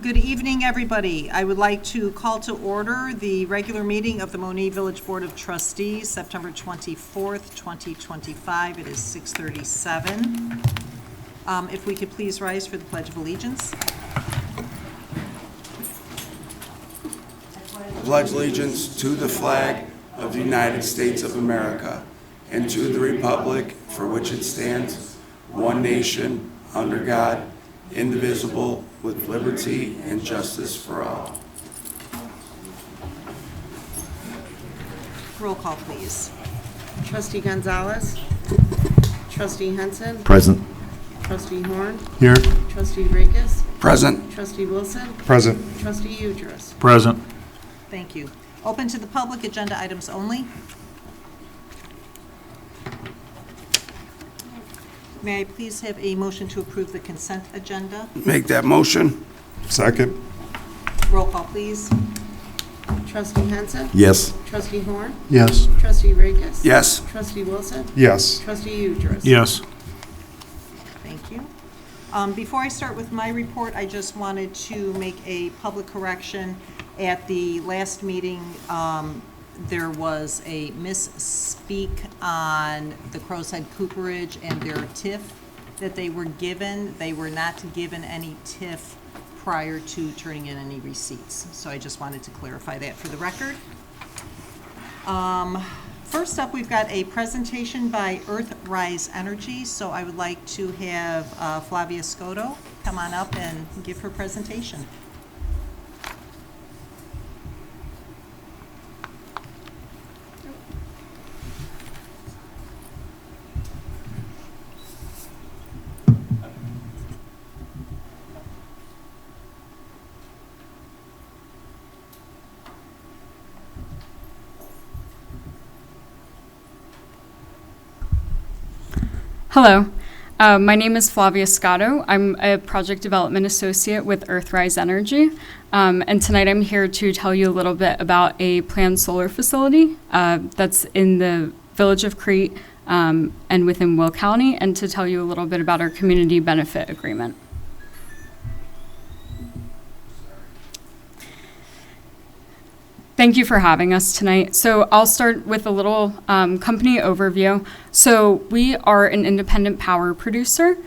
Good evening, everybody. I would like to call to order the regular meeting of the Monee Village Board of Trustees, September 24th, 2025. It is 6:37. If we could please rise for the Pledge of Allegiance. Pledge allegiance to the flag of the United States of America and to the republic for which it stands, one nation, under God, indivisible, with liberty and justice for all. Roll call, please. Trustee Gonzalez. Trustee Henson. Present. Trustee Horn. Here. Trustee Rakes. Present. Trustee Wilson. Present. Trustee Udress. Present. Thank you. Open to the public, agenda items only. May I please have a motion to approve the consent agenda? Make that motion. Second. Roll call, please. Trustee Henson. Yes. Trustee Horn. Yes. Trustee Rakes. Yes. Trustee Wilson. Yes. Trustee Udress. Yes. Thank you. Before I start with my report, I just wanted to make a public correction. At the last meeting, there was a misspeak on the Crow's Head Cooperage and their TIF that they were given. They were not given any TIF prior to turning in any receipts. So I just wanted to clarify that for the record. First up, we've got a presentation by Earthrise Energy. So I would like to have Flavia Scotto come on up and give her presentation. Hello, my name is Flavia Scotto. I'm a project development associate with Earthrise Energy, and tonight I'm here to tell you a little bit about a planned solar facility that's in the village of Crete and within Will County, and to tell you a little bit about our community benefit agreement. Thank you for having us tonight. So I'll start with a little company overview. So we are an independent power producer.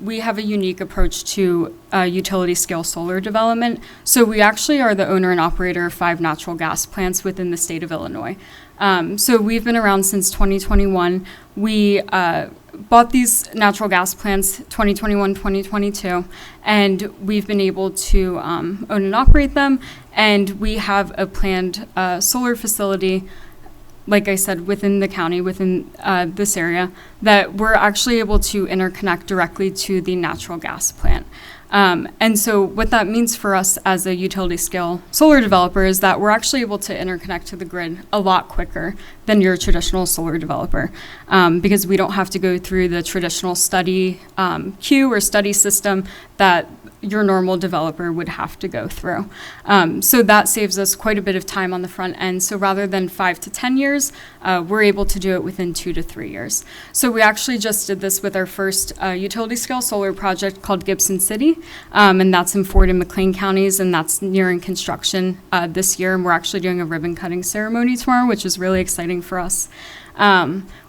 We have a unique approach to utility scale solar development. So we actually are the owner and operator of 5 natural gas plants within the state of Illinois. So we've been around since 2021. We bought these natural gas plants 2021, 2022, and we've been able to own and operate them. And we have a planned solar facility, like I said, within the county, within this area, that we're actually able to interconnect directly to the natural gas plant. And so what that means for us as a utility scale solar developer is that we're actually able to interconnect to the grid a lot quicker than your traditional solar developer, because we don't have to go through the traditional study queue or study system that your normal developer would have to go through. So that saves us quite a bit of time on the front end. So rather than 5 to 10 years, we're able to do it within 2 to 3 years. So we actually just did this with our first utility scale solar project called Gibson City, and that's in Ford and McLean counties, and that's nearing construction this year. And we're actually doing a ribbon cutting ceremony tomorrow, which is really exciting for us.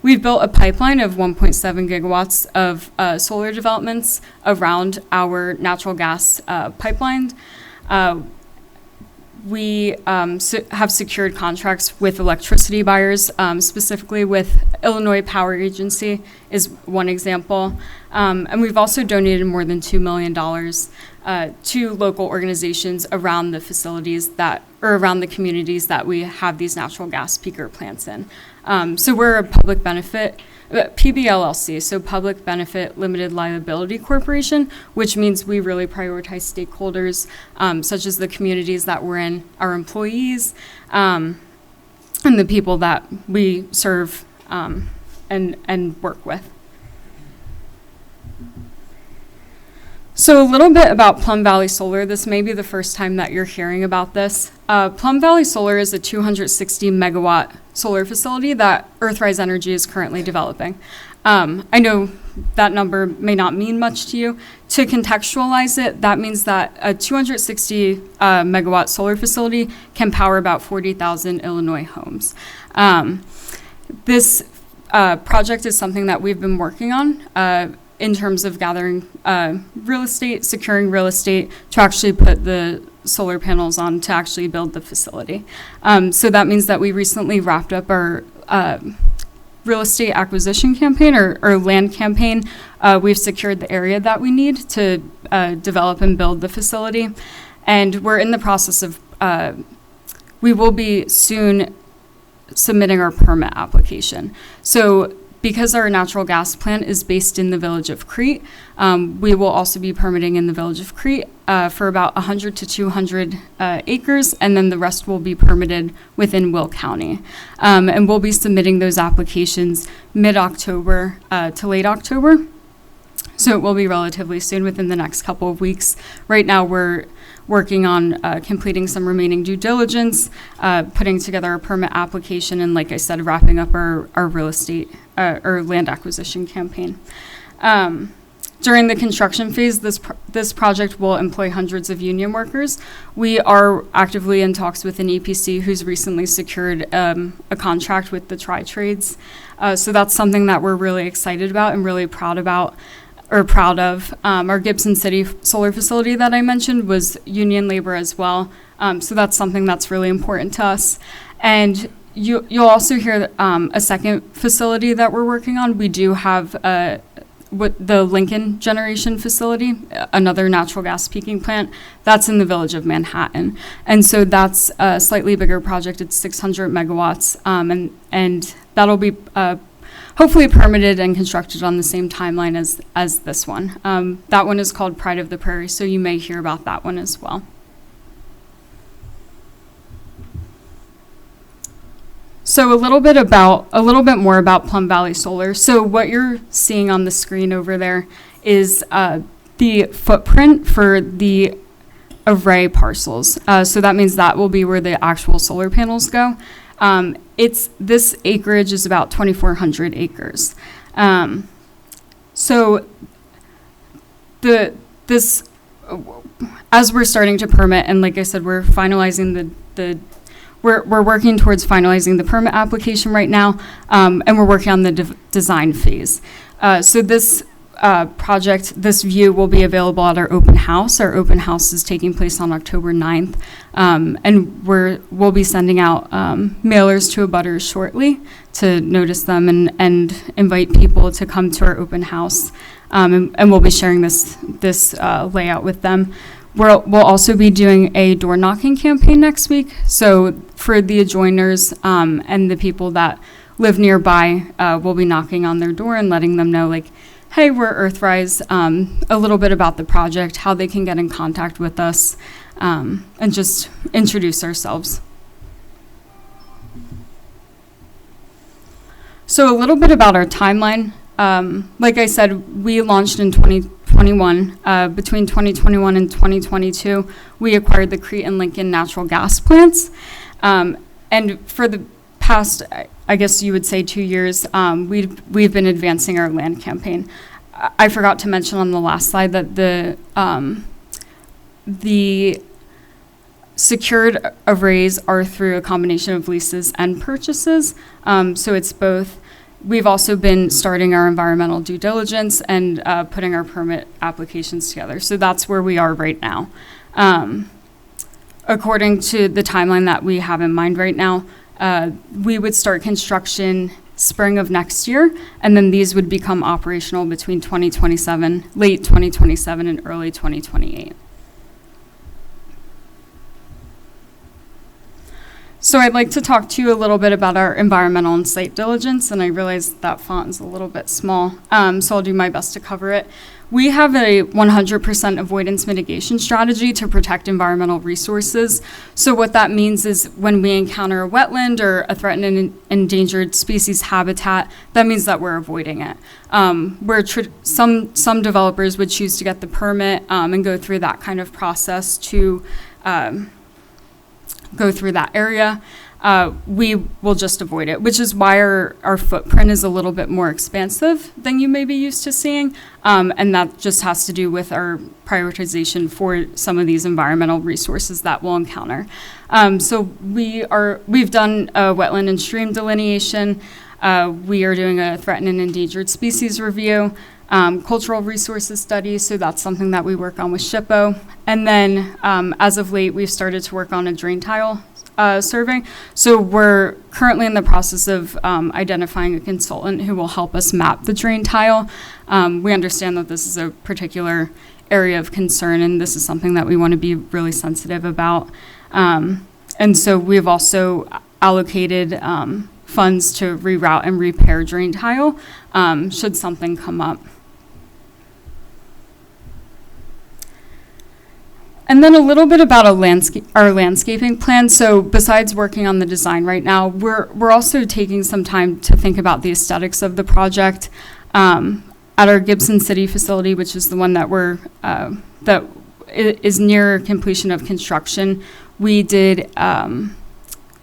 We've built a pipeline of 1.7 gigawatts of solar developments around our natural gas pipeline. We have secured contracts with electricity buyers, specifically with Illinois Power Agency is one example. And we've also donated more than $2 million to local organizations around the facilities or around the communities that we have these natural gas peaker plants in. So we're a public benefit, PBLLC, so Public Benefit Limited Liability Corporation, which means we really prioritize stakeholders, such as the communities that we're in, our employees, and the people that we serve and work with. So a little bit about Plum Valley Solar. This may be the first time that you're hearing about this. Plum Valley Solar is a 260 megawatt solar facility that Earthrise Energy is currently developing. I know that number may not mean much to you. To contextualize it, that means that a 260 megawatt solar facility can power about 40,000 Illinois homes. This project is something that we've been working on in terms of gathering real estate, securing real estate to actually put the solar panels on to actually build the facility. So that means that we recently wrapped up our real estate acquisition campaign or land campaign. We've secured the area that we need to develop and build the facility. And we're in the process of, we will be soon submitting our permit application. So because our natural gas plant is based in the village of Crete, we will also be permitting in the village of Crete for about 100 to 200 acres, and then the rest will be permitted within Will County. And we'll be submitting those applications mid-October to late October. So it will be relatively soon, within the next couple of weeks. Right now, we're working on completing some remaining due diligence, putting together a permit application, and like I said, wrapping up our real estate or land acquisition campaign. During the construction phase, this project will employ hundreds of union workers. We are actively in talks with an EPC who's recently secured a contract with the Tri-Trades. So that's something that we're really excited about and really proud of. Our Gibson City solar facility that I mentioned was union labor as well. So that's something that's really important to us. And you'll also hear a second facility that we're working on. We do have the Lincoln Generation facility, another natural gas peaking plant. That's in the village of Manhattan. And so that's a slightly bigger project. It's 600 megawatts. And that'll be hopefully permitted and constructed on the same timeline as this one. That one is called Pride of the Prairie, so you may hear about that one as well. So a little bit more about Plum Valley Solar. So what you're seeing on the screen over there is the footprint for the array parcels. So that means that will be where the actual solar panels go. This acreage is about 2,400 acres. So as we're starting to permit, and like I said, we're finalizing we're working towards finalizing the permit application right now, and we're working on the design phase. So this project, this view will be available at our open house. Our open house is taking place on October 9th, and we'll be sending out mailers to abutters shortly to notice them and invite people to come to our open house, and we'll be sharing this layout with them. We'll also be doing a door knocking campaign next week. So for the adjoiners and the people that live nearby, we'll be knocking on their door and letting them know, like, hey, we're Earthrise, a little bit about the project, how they can get in contact with us, and just introduce ourselves. So a little bit about our timeline. Like I said, we launched in 2021. Between 2021 and 2022, we acquired the Crete and Lincoln natural gas plants. And for the past, I guess you would say 2 years, we've been advancing our land campaign. I forgot to mention on the last slide that the secured arrays are through a combination of leases and purchases. So it's both. We've also been starting our environmental due diligence and putting our permit applications together. So that's where we are right now. According to the timeline that we have in mind right now, we would start construction spring of next year, and then these would become operational between late 2027 and early 2028. So I'd like to talk to you a little bit about our environmental and site diligence, and I realize that font is a little bit small, so I'll do my best to cover it. We have a 100% avoidance mitigation strategy to protect environmental resources. So what that means is when we encounter a wetland or a threatened and endangered species habitat, that means that we're avoiding it. Some developers would choose to get the permit and go through that kind of process to go through that area. we will just avoid it, which is why our footprint is a little bit more expansive than you may be used to seeing. And that just has to do with our prioritization for some of these environmental resources that we'll encounter. So we've done a wetland and stream delineation. We are doing a threatened and endangered species review, cultural resources study, so that's something that we work on with SHPO. And then as of late, we've started to work on a drain tile survey. So we're currently in the process of identifying a consultant who will help us map the drain tile. We understand that this is a particular area of concern, and this is something that we want to be really sensitive about. And so we've also allocated funds to reroute and repair drain tile should something come up. And then a little bit about our landscaping plan. So besides working on the design right now, we're also taking some time to think about the aesthetics of the project. At our Gibson City facility, which is the one that is near completion of construction, we did a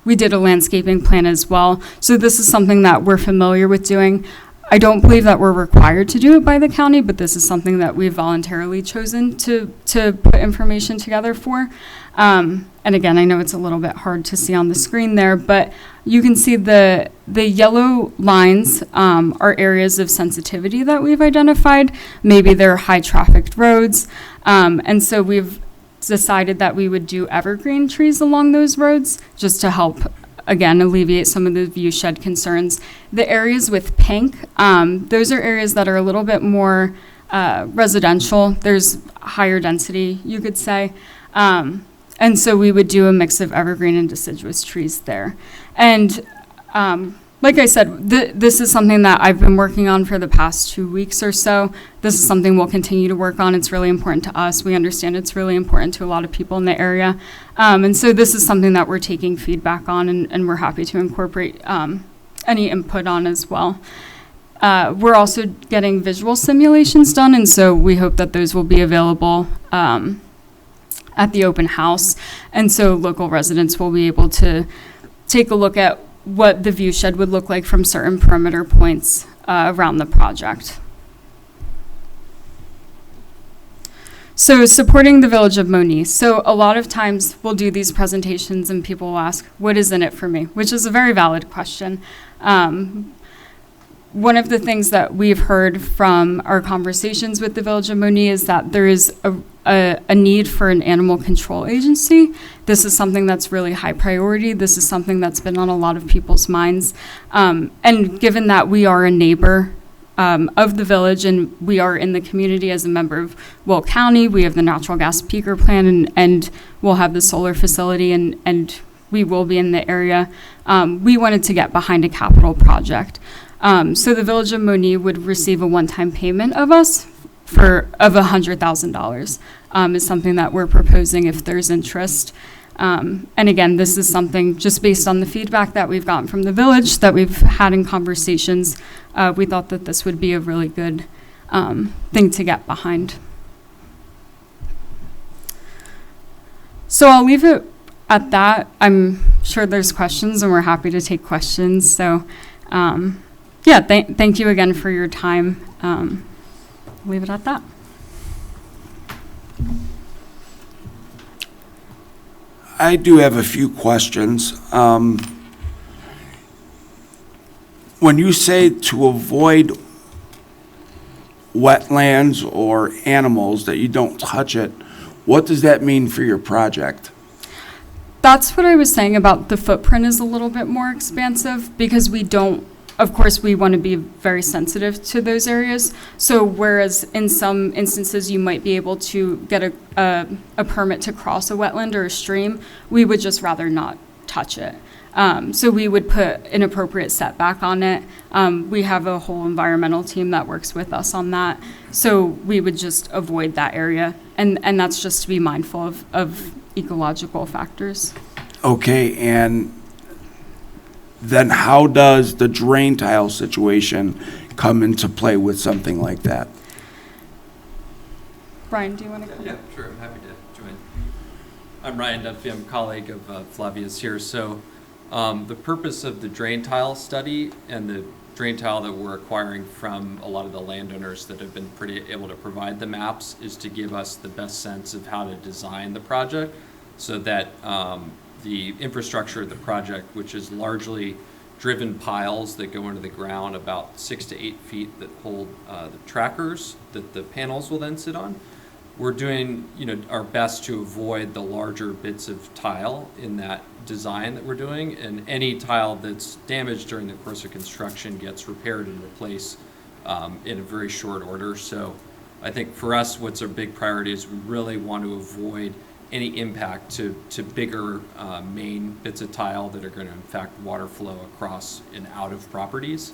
landscaping plan as well. So this is something that we're familiar with doing. I don't believe that we're required to do it by the county, but this is something that we've voluntarily chosen to put information together for. And again, I know it's a little bit hard to see on the screen there, but you can see the yellow lines are areas of sensitivity that we've identified. Maybe they're high trafficked roads. And so we've decided that we would do evergreen trees along those roads just to help, again, alleviate some of the view shed concerns. The areas with pink, those are areas that are a little bit more residential. There's higher density, you could say. And so we would do a mix of evergreen and deciduous trees there. And like I said, this is something that I've been working on for the past 2 weeks or so. This is something we'll continue to work on. It's really important to us. We understand it's really important to a lot of people in the area. And so this is something that we're taking feedback on, and we're happy to incorporate any input on as well. We're also getting visual simulations done, and so we hope that those will be available at the open house. And so local residents will be able to take a look at what the view shed would look like from certain perimeter points around the project. So supporting the village of Monee. So a lot of times we'll do these presentations and people will ask, what is in it for me? Which is a very valid question. One of the things that we've heard from our conversations with the village of Monee is that there is a need for an animal control agency. This is something that's really high priority. This is something that's been on a lot of people's minds. And given that we are a neighbor of the village and we are in the community as a member of Will County, we have the natural gas peaker plant and we'll have the solar facility and we will be in the area. We wanted to get behind a capital project. So the village of Monee would receive a one-time payment of us of $100,000 is something that we're proposing if there's interest. And again, this is something just based on the feedback that we've gotten from the village that we've had in conversations. We thought that this would be a really good thing to get behind. So I'll leave it at that. I'm sure there's questions and we're happy to take questions. So yeah, thank you again for your time. Leave it at that. I do have a few questions. When you say to avoid wetlands or animals, that you don't touch it, what does that mean for your project? That's what I was saying about the footprint is a little bit more expansive because we don't, of course, we want to be very sensitive to those areas. So whereas in some instances you might be able to get a permit to cross a wetland or a stream, we would just rather not touch it. So we would put an appropriate setback on it. We have a whole environmental team that works with us on that. So we would just avoid that area. And that's just to be mindful of ecological factors. Okay, and then how does the drain tile situation come into play with something like that? Ryan, do you want to come? Yeah, sure. I'm happy to join. I'm Ryan Dunphy. I'm a colleague of Flavia's here. So The purpose of the drain tile study and the drain tile that we're acquiring from a lot of the landowners that have been pretty able to provide the maps is to give us the best sense of how to design the project so that the infrastructure of the project, which is largely driven piles that go into the ground about 6 to 8 feet that hold the trackers that the panels will then sit on. We're doing, our best to avoid the larger bits of tile in that design that we're doing, and any tile that's damaged during the course of construction gets repaired and replaced in a very short order. So I think for us, what's our big priority is we really want to avoid any impact to bigger main bits of tile that are going to impact water flow across and out of properties.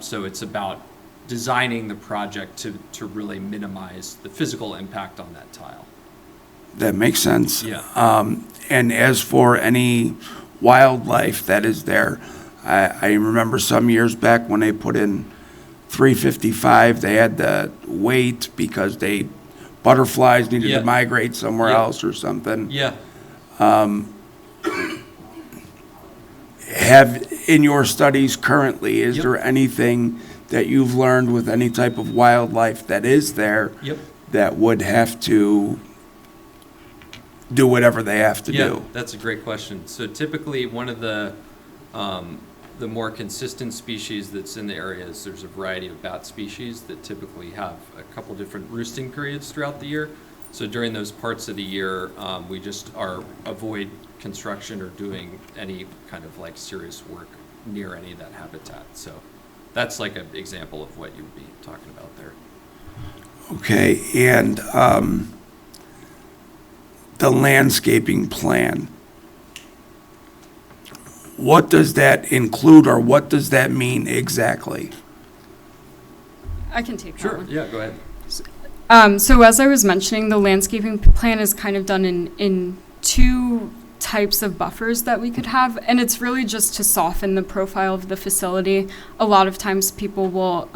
So it's about designing the project to really minimize the physical impact on that tile. That makes sense. Yeah. And as for any wildlife that is there, I remember some years back when they put in 355, they had to wait because butterflies needed Yeah. to migrate somewhere Yeah. else or something. Yeah. In your studies currently, is Yep. there anything that you've learned with any type of wildlife that is there Yep. that would have to do whatever they have to Yeah, do? that's a great question. So typically, one of the more consistent species that's in the area is there's a variety of bat species that typically have a couple different roosting periods throughout the year. So during those parts of the year, we just avoid construction or doing any kind of like serious work near any of that habitat. So that's like an example of what you would be talking about there. Okay, and the landscaping plan, what does that include, or what does that mean exactly? I can take that one. Yeah, go ahead. So as I was mentioning, the landscaping plan is kind of done in two types of buffers that we could have, and it's really just to soften the profile of the facility. A lot of times people will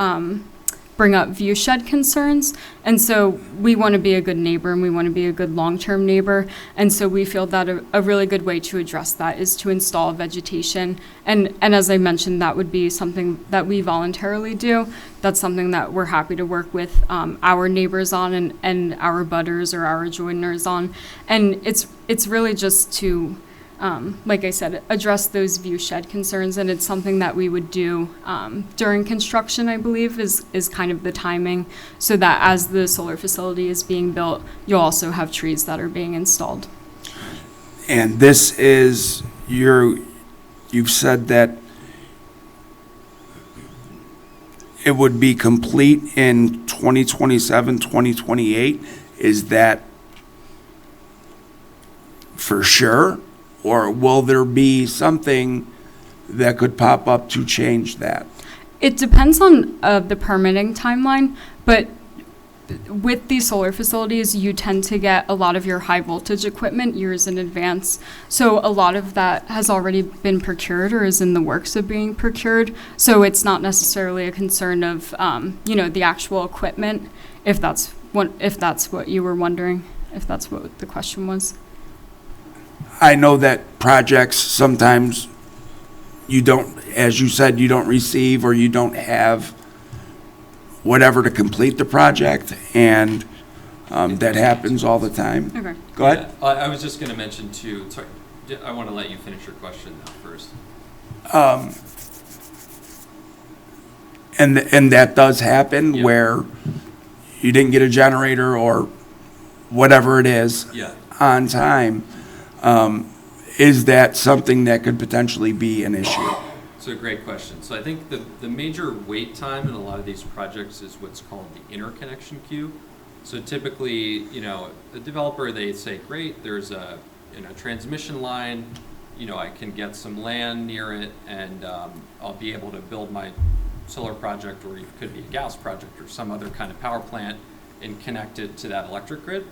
bring up view shed concerns, and so we want to be a good neighbor and we want to be a good long-term neighbor, and so we feel that a really good way to address that is to install vegetation, and as I mentioned, that would be something that we voluntarily do. That's something that we're happy to work with our neighbors on and our butters or our joiners on, and it's really just to like I said, address those view shed concerns, and it's something that we would do during construction, I believe, is kind of the timing, so that as the solar facility is being built, you'll also have trees that are being installed. And this is you've said that it would be complete in 2027, 2028. Is that for sure? Or will there be something that could pop up to change that? It depends on the permitting timeline, but with these solar facilities, you tend to get a lot of your high voltage equipment years in advance. So a lot of that has already been procured or is in the works of being procured. So it's not necessarily a concern of, the actual equipment, if that's what you were wondering, if that's what the question was. I know that projects sometimes you don't, as you said, you don't receive or you don't have whatever to complete the project, and that happens all the time. Okay. Go ahead. Yeah, I was just going to mention too, sorry, I want to let you finish your question now first. And that does happen Yeah. where you didn't get a generator or whatever it is Yeah. on time. Is that something that could potentially be an issue? So great question. So I think the major wait time in a lot of these projects is what's called the interconnection queue. So typically, the developer, they say, great, there's a transmission line, I can get some land near it, and I'll be able to build my solar project, or it could be a gas project or some other kind of power plant, and connect it to that electric grid.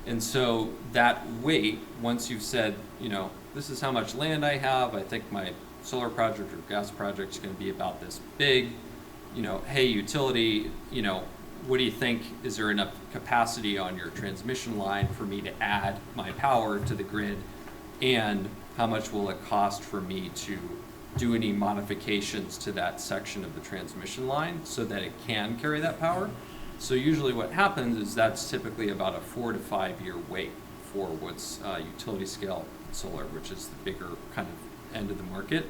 And so that wait, once you've said, this is how much land I have, I think my solar project or gas project is going to be about this big, hey, utility, what do you think? Is there enough capacity on your transmission line for me to add my power to the grid and how much will it cost for me to do any modifications to that section of the transmission line so that it can carry that power. So usually what happens is that's typically about a 4 to 5 year wait for what's utility scale solar, which is the bigger kind of end of the market.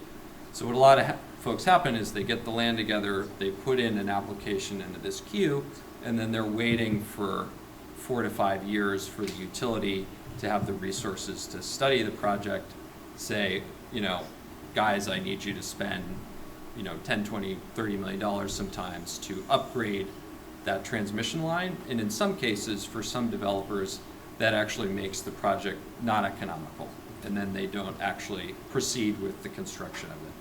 So what a lot of folks happen is they get the land together, they put in an application into this queue, and then they're waiting for 4 to 5 years for the utility to have the resources to study the project, say, guys, I need you to spend, 10, 20, $30 million sometimes to upgrade that transmission line. And in some cases, for some developers, that actually makes the project not economical. And then they don't actually proceed with the construction of it.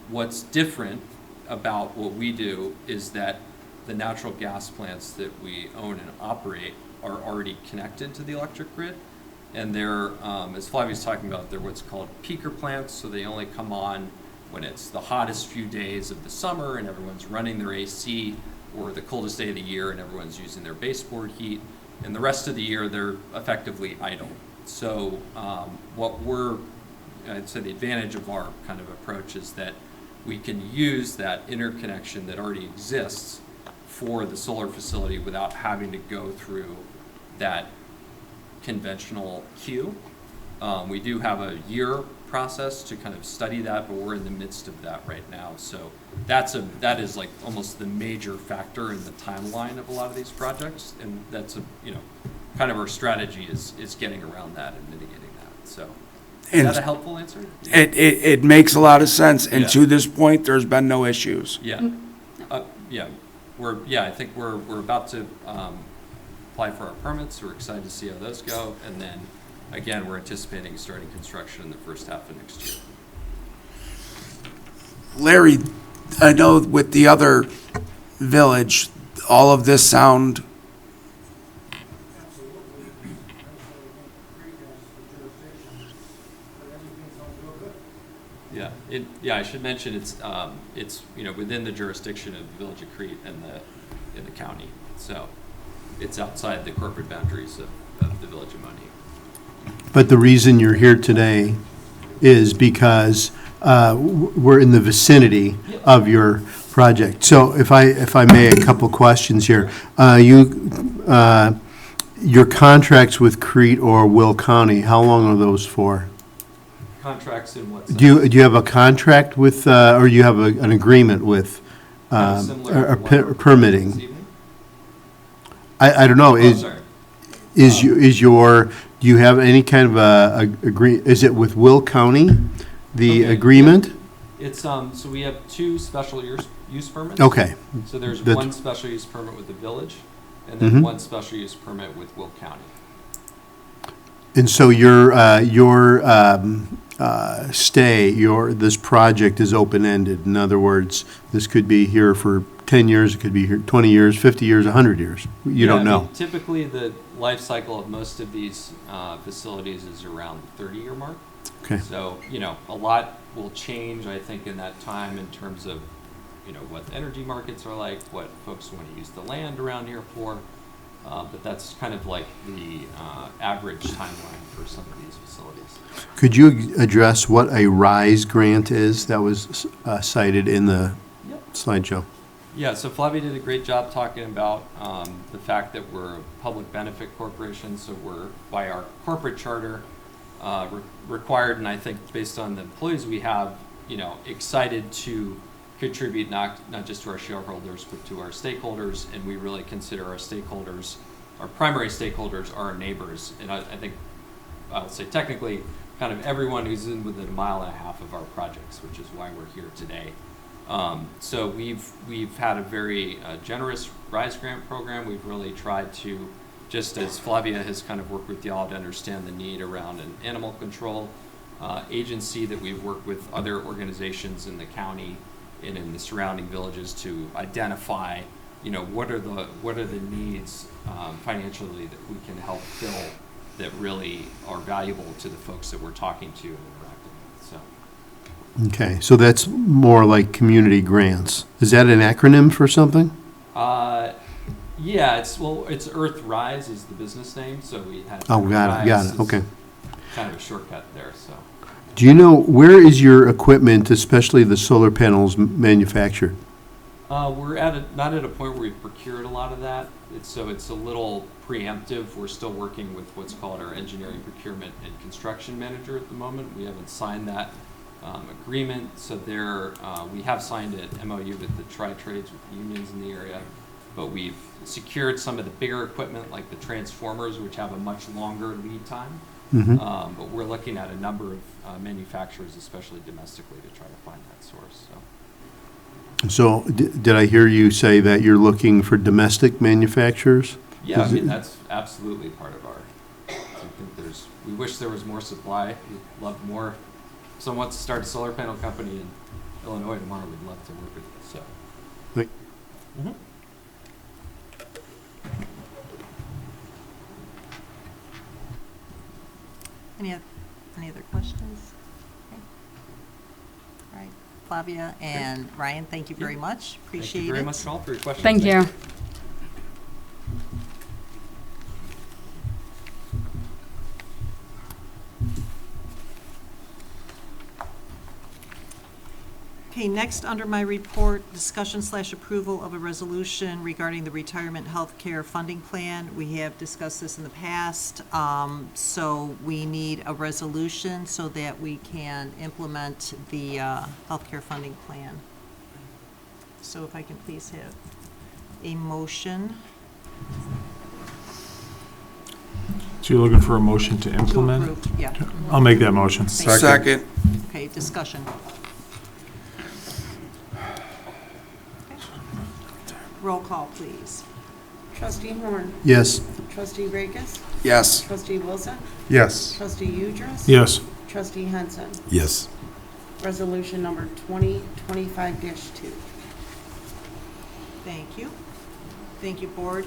What's different about what we do is that the natural gas plants that we own and operate are already connected to the electric grid. And they're, as Flavia's talking about, they're what's called peaker plants, so they only come on when it's the hottest few days of the summer and everyone's running their AC, or the coldest day of the year and everyone's using their baseboard heat. And the rest of the year, they're effectively idle. So I'd say the advantage of our kind of approach is that we can use that interconnection that already exists for the solar facility without having to go through that conventional queue. We do have a year process to kind of study that, but we're in the midst of that right now. So that is like almost the major factor in the timeline of a lot of these projects, and that's kind of our strategy is getting around that and mitigating that. So is that a helpful answer? It makes a lot of sense, and Yeah. to this point, there's been no issues. Yeah, I think we're about to apply for our permits. We're excited to see how those go, and then again, we're anticipating starting construction in the first half of next year. Larry, I know with the other village, all of this sound, I should mention it's within the jurisdiction of the Village of Crete and the county. So it's outside the corporate boundaries of the Village of Monee. But the reason you're here today is because we're in the vicinity of your project. So if I may, a couple questions here. Your contracts with Crete or Will County, how long are those for? Contracts in what sense? Do you have a contract with, or you have an agreement with, Kind of similar to what we're doing permitting? this evening? I don't know. Sorry. Do you have any kind of is it with Will County, the Okay, agreement? It's so we have two special use permits. Okay. So there's That's- one special use permit with the village, and then one special use permit with Will County. And so this project is open-ended. In other words, this could be here for 10 years, it could be here 20 years, 50 years, 100 years. You don't know. Typically, the life cycle of most of these facilities is around the 30-year mark. Okay. So, a lot will change, I think, in that time in terms of, what the energy markets are like, what folks want to use the land around here for. But that's kind of like the average timeline for some of these facilities. Could you address what a RISE grant is that was cited in the slideshow? Yeah, so Flavia did a great job talking about the fact that we're a public benefit corporation, so we're, by our corporate charter, required, and I think based on the employees we have, excited to contribute not just to our shareholders, but to our stakeholders, and we really consider our stakeholders, our primary stakeholders, our neighbors, and I think I would say technically kind of everyone who's in within a mile and a half of our projects, which is why we're here today. So we've had a very generous RISE grant program. We've really tried to, just as Flavia has kind of worked with y'all to understand the need around an animal control agency, that we've worked with other organizations in the county and in the surrounding villages to identify, what are the needs financially that we can help fill that really are valuable to the folks that we're talking to and interacting with. So. Okay, so that's more like community grants. Is that an acronym for something? Yeah, it's Earth Rise is the business name, so we had. Oh, got it, Rise got it, is okay. Kind of a shortcut there, so. Do you know, where is your equipment, especially the solar panels, manufactured? We're not at a point where we've procured a lot of that. It's a little preemptive. We're still working with what's called our engineering procurement and construction manager at the moment. We haven't signed that agreement, so we have signed an MOU with the tri-trades, with the unions in the area, but we've secured some of the bigger equipment like the transformers, which have a much longer lead time. But we're looking at a number of manufacturers, especially domestically, to try to find that source. So did I hear you say that you're looking for domestic manufacturers? Yeah, I mean, that's absolutely part of I think we wish there was more supply. We'd love more. If someone wants to start a solar panel company in Illinois tomorrow, we'd love to work with you, so. Thank- Any other questions? Okay. All right, Flavia and Ryan, thank you very much. Appreciate it. Thank you very much, all, for your questions. Thank you. Okay, next under my report, discussion/approval of a resolution regarding the retirement health care funding plan. We have discussed this in the past, so we need a resolution so that we can implement the healthcare funding plan. So if I can please have a motion So you're looking for a motion to to implement? approve. Yeah, I'll make that motion. Second. okay, discussion. Roll call, please. Trustee Horn. Yes. Trustee Rakes. Yes. Trustee Wilson. Yes. Trustee Udras. Yes. Trustee Henson. Yes. Resolution number 2025-2. Thank you. Thank you, Board.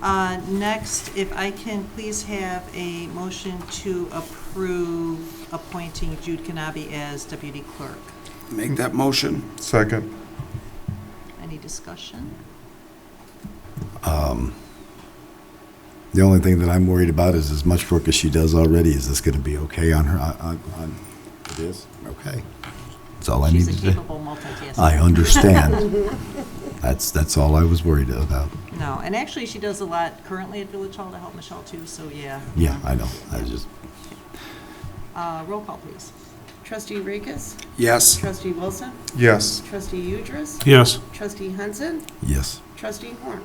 Next, if I can please have a motion to approve appointing Jude Kanabi as Deputy Clerk. Make that motion. Second. Any discussion? The only thing that I'm worried about is as much work as she does already, is this going to be okay on her, on, it is? Okay. That's all I need She's to a say. capable multitasker. I understand. That's all I was worried about. No, and actually, she does a lot currently at Village Hall to help Michelle too, so yeah. Yeah, I know. I just, Roll call, please. Trustee Rakes. Yes. Trustee Wilson. Yes. Trustee Udras. Yes. Trustee Henson. yes. Trustee Horn.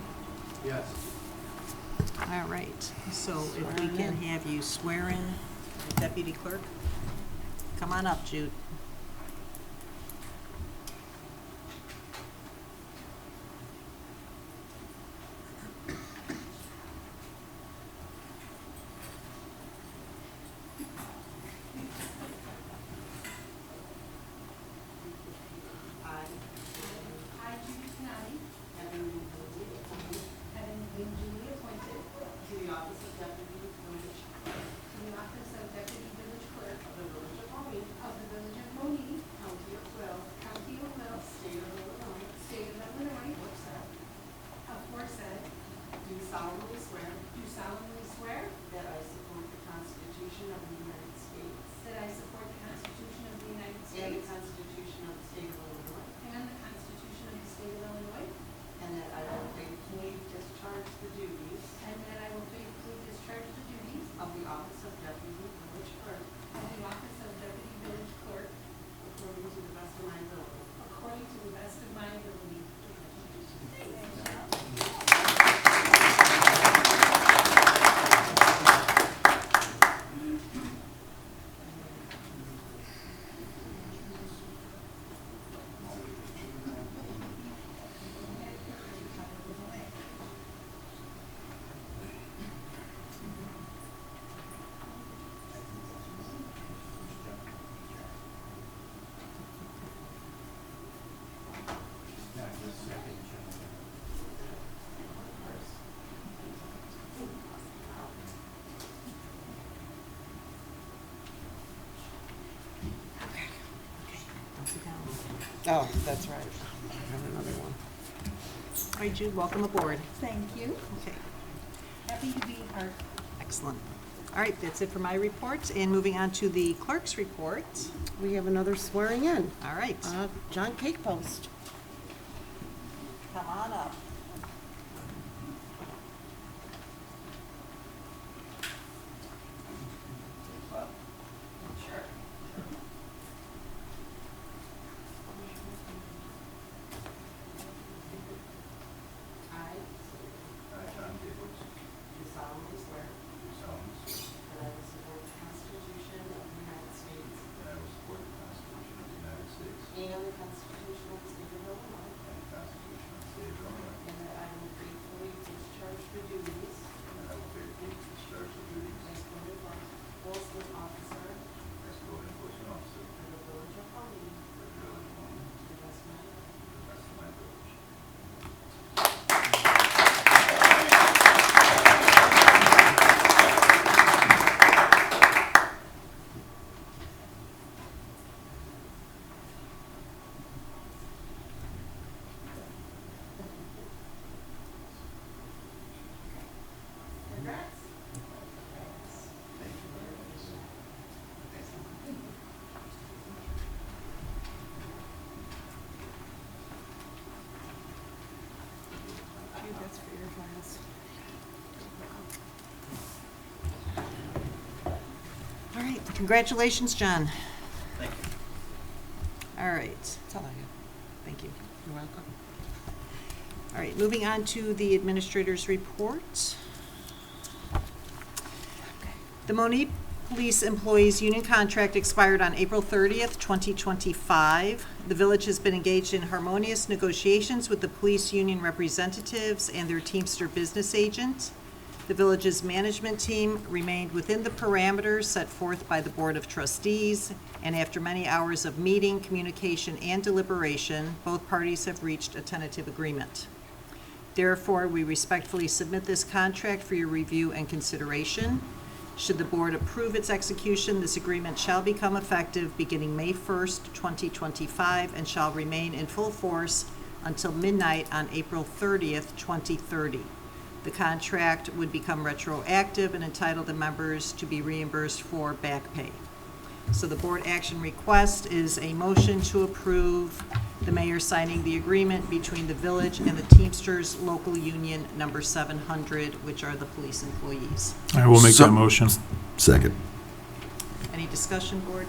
All right, so if we can have you swear in the Deputy Clerk. Come on up, Jude. I, Judy Canali, having been duly appointed to the office of Deputy Village Clerk of the Village of Monee, County of Will, State of Illinois, aforesaid, do solemnly swear that I support the Constitution of the United States and the Constitution of the State of Illinois. And that I will faithfully discharge the duties of the office of Deputy Village Clerk according to the best of my ability. Don't sit down. Oh, that's right. I have another one. All right, Jude, welcome aboard. Thank you. Okay, Happy to be here. excellent. All right, that's it for my report. And moving on to the clerk's report. We have another swearing in. All right, John Cakepost. come on up. I, John Gable's, do solemnly swear do solemnly swear that I will support the Constitution of the United States that I will support the Constitution of the United States and the Constitution of the State of Illinois, and the Constitution of the State of Illinois, and that I will faithfully discharge the duties and that I will faithfully discharge the duties as code enforcement officer as code enforcement officer for the Village of Monee for the Village of Monee to the best of my ability. to the best of my ability. Congrats. That's for your files. All right, congratulations, John. Thank you. All right, That's all I have. thank you. You're welcome. All right, moving on to the administrator's report. The Monee Police Employees Union contract expired on April 30th, 2025. The village has been engaged in harmonious negotiations with the police union representatives and their Teamster business agent. The village's management team remained within the parameters set forth by the Board of Trustees, and after many hours of meeting, communication, and deliberation, both parties have reached a tentative agreement. Therefore, we respectfully submit this contract for your review and consideration. Should the board approve its execution, this agreement shall become effective beginning May 1st, 2025, and shall remain in full force until midnight on April 30th, 2030. The contract would become retroactive and entitle the members to be reimbursed for back pay. So the board action request is a motion to approve the mayor signing the agreement between the village and the Teamsters Local Union Number 700, which are the police employees. I will make So- that motion. Second. Any discussion, board?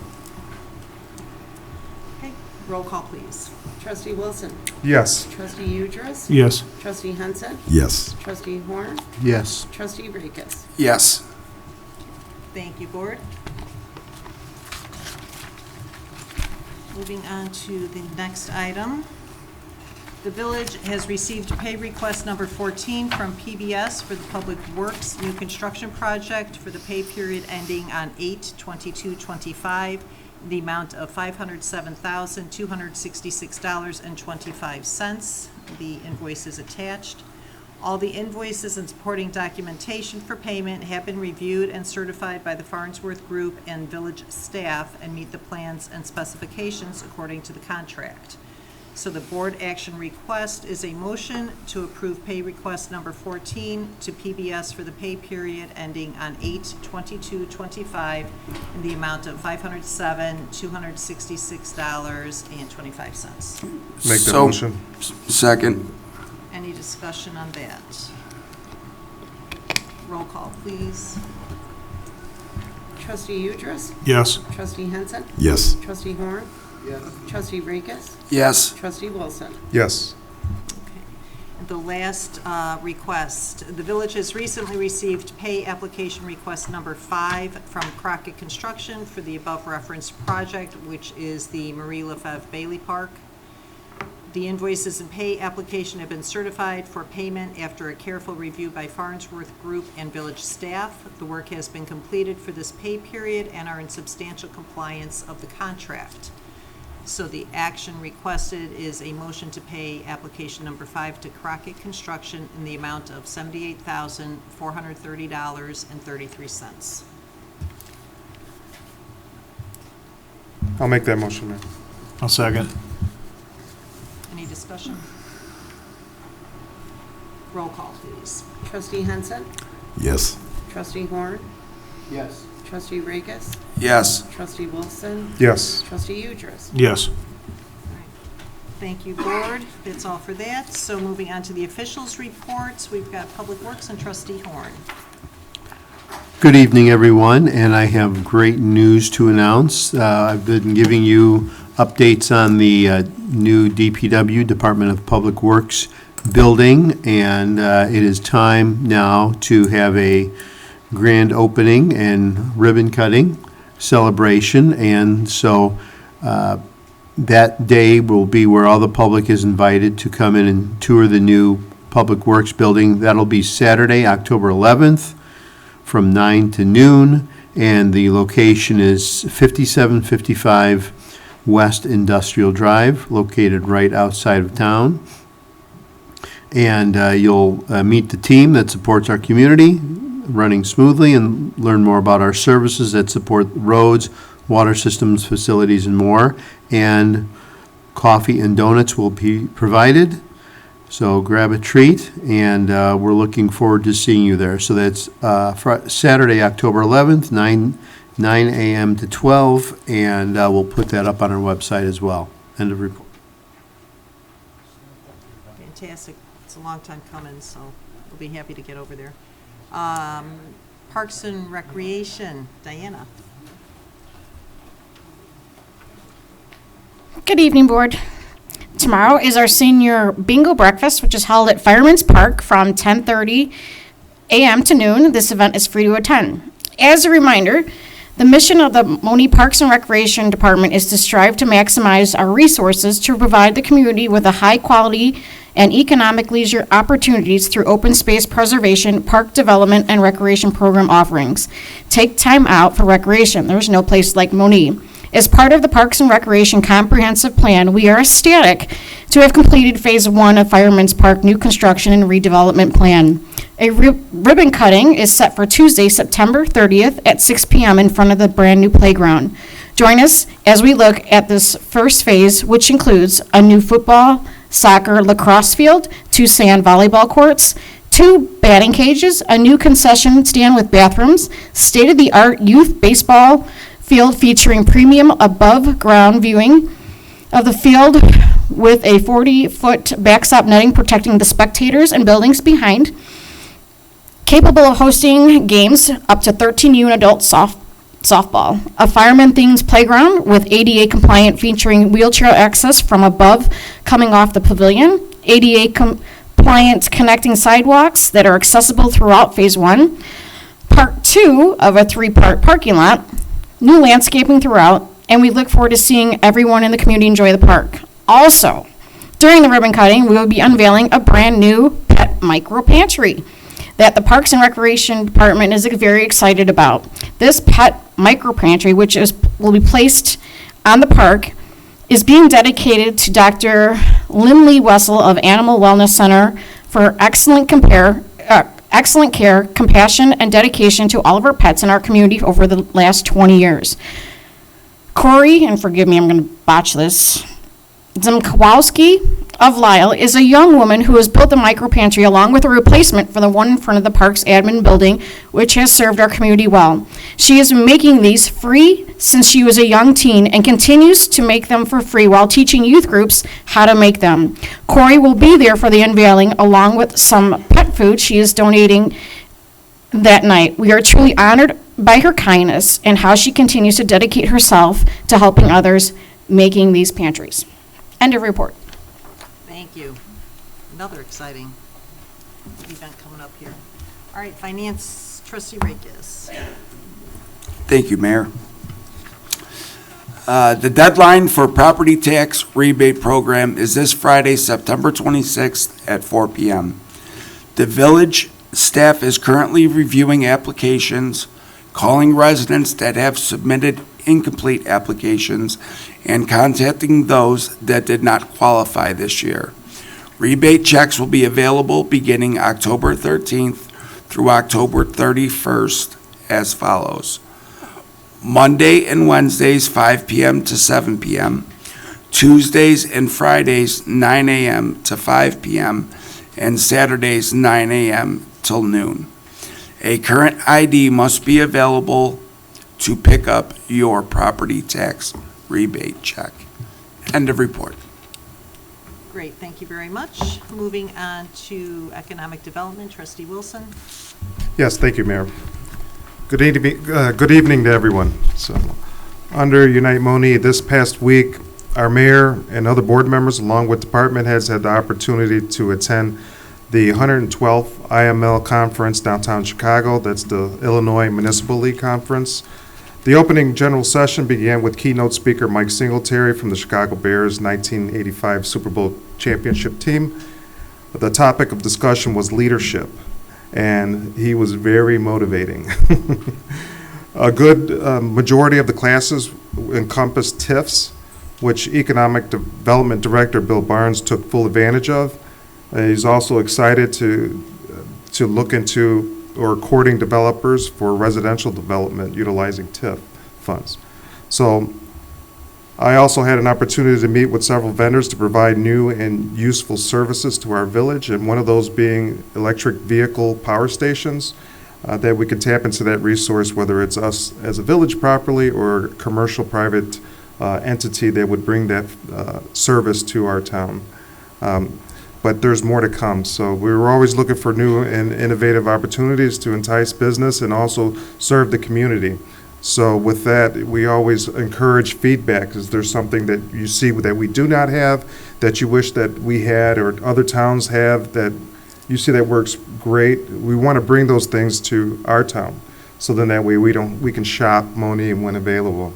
Okay, roll call, please. Trustee Wilson. Yes. Trustee Udress. Yes. Trustee Henson. Yes. Trustee Horn. Yes. Trustee Rakis. Yes. Thank you, board. Moving on to the next item. The village has received pay request number 14 from PBS for the Public Works new construction project for the pay period ending on 8/22/25, in the amount of $507,266.25. The invoice is attached. All the invoices and supporting documentation for payment have been reviewed and certified by the Farnsworth Group and village staff and meet the plans and specifications according to the contract. So the board action request is a motion to approve pay request number 14 to PBS for the pay period ending on 8/22/25 in the amount of $507,266.25. Make that So- motion. Second. Any discussion on that? Roll call, please. Trustee Udress. Yes. Trustee Henson. Yes. Trustee Horn. Yes. Trustee Rakis. Yes. Trustee Wilson. Yes. Okay. And the last request, the village has recently received pay application request number 5 from Crockett Construction for the above referenced project, which is the Marie Lefebvre Bailey Park. The invoices and pay application have been certified for payment after a careful review by Farnsworth Group and village staff. The work has been completed for this pay period and are in substantial compliance of the contract. So the action requested is a motion to pay application number 5 to Crockett Construction in the amount of $78,430.33. I'll make that motion, Mayor. I'll second. Any discussion? Roll call, please. Trustee Henson. Yes. Trustee Horn. Yes. Trustee Rakes, Yes. Trustee Wilson, Yes. Trustee Udress. Yes. Thank you, Board. That's all for that. So moving on to the officials' reports, we've got Public Works and Trustee Horn. Good evening, everyone, and I have great news to announce. I've been giving you updates on the new DPW, Department of Public Works building, and it is time now to have a grand opening and ribbon cutting celebration, and so that day will be where all the public is invited to come in and tour the new Public Works building. That'll be Saturday, October 11th, from 9 to noon, and the location is 5755 West Industrial Drive, located right outside of town. And you'll meet the team that supports our community, running smoothly, and learn more about our services that support roads, water systems, facilities, and more. And coffee and donuts will be provided. So grab a treat, and we're looking forward to seeing you there. So that's Saturday, October 11th, 9 a.m. to 12, and we'll put that up on our website as well. End of report. Fantastic. It's a long time coming, so we'll be happy to get over there. Parks and Recreation, Diana. Good evening, Board. Tomorrow is our senior bingo breakfast, which is held at Fireman's Park from 10:30 a.m. to noon. This event is free to attend. As a reminder, the mission of the Monee Parks and Recreation Department is to strive to maximize our resources to provide the community with a high-quality and economic leisure opportunities through open space preservation, park development, and recreation program offerings. Take time out for recreation. There's no place like Monee. As part of the Parks and Recreation Comprehensive Plan, we are ecstatic to have completed Phase 1 of Fireman's Park New Construction and Redevelopment Plan. A ribbon cutting is set for Tuesday, September 30th at 6 p.m. in front of the brand-new playground. Join us as we look at this first phase, which includes a new football, soccer, lacrosse field, 2 sand volleyball courts, 2 batting cages, a new concession stand with bathrooms, state-of-the-art youth baseball field featuring premium above-ground viewing of the field with a 40-foot backstop netting protecting the spectators and buildings behind, capable of hosting games up to 13U adult softball, a fireman-themed playground with ADA compliant featuring wheelchair access from above coming off the pavilion, ADA compliant connecting sidewalks that are accessible throughout Phase 1, Part 2 of a 3-part parking lot, new landscaping throughout, and we look forward to seeing everyone in the community enjoy the park. Also, during the ribbon cutting, we will be unveiling a brand new pet micro pantry that the Parks and Recreation Department is very excited about. This pet micro pantry, which will be placed on the park, is being dedicated to Dr. Lindley Wessel of Animal Wellness Center for excellent care, compassion, and dedication to all of our pets in our community over the last 20 years. Corey, and forgive me, I'm going to botch this, Zimkowski of Lyle is a young woman who has built the micro pantry along with a replacement for the one in front of the park's admin building, which has served our community well. She has been making these free since she was a young teen and continues to make them for free while teaching youth groups how to make them. Corey will be there for the unveiling along with some pet food she is donating that night. We are truly honored by her kindness and how she continues to dedicate herself to helping others making these pantries. End of report. Thank you. Another exciting event coming up here. All right, Finance, Trustee Rakes. Thank you, Mayor. The deadline for property tax rebate program is this Friday, September 26th at 4 p.m. The village staff is currently reviewing applications, calling residents that have submitted incomplete applications, and contacting those that did not qualify this year. Rebate checks will be available beginning October 13th through October 31st as follows. Monday and Wednesdays, 5 p.m. to 7 p.m., Tuesdays and Fridays, 9 a.m. to 5 p.m., and Saturdays, 9 a.m. till noon. A current ID must be available to pick up your property tax rebate check. End of report. Great, thank you very much. Moving on to Economic Development, Trustee Wilson. Yes, thank you, Mayor. Good evening to everyone. So, under Unite Monee, this past week, our mayor and other board members, along with department heads, had the opportunity to attend the 112th IML conference downtown Chicago. That's the Illinois Municipal League Conference. The opening general session began with keynote speaker Mike Singletary from the Chicago Bears 1985 Super Bowl championship team. The topic of discussion was leadership, and he was very motivating. A good majority of the classes encompassed TIFs, which Economic Development Director Bill Barnes took full advantage of. He's also excited to look into or courting developers for residential development utilizing TIF funds. So I also had an opportunity to meet with several vendors to provide new and useful services to our village, and one of those being electric vehicle power stations, that we can tap into that resource, whether it's us as a village properly or a commercial private entity that would bring that service to our town. But there's more to come. So we were always looking for new and innovative opportunities to entice business and also serve the community. So with that, we always encourage feedback. Is there something that you see that we do not have, that you wish that we had or other towns have, that you see that works great? We want to bring those things to our town, so then that way we can shop Monee when available.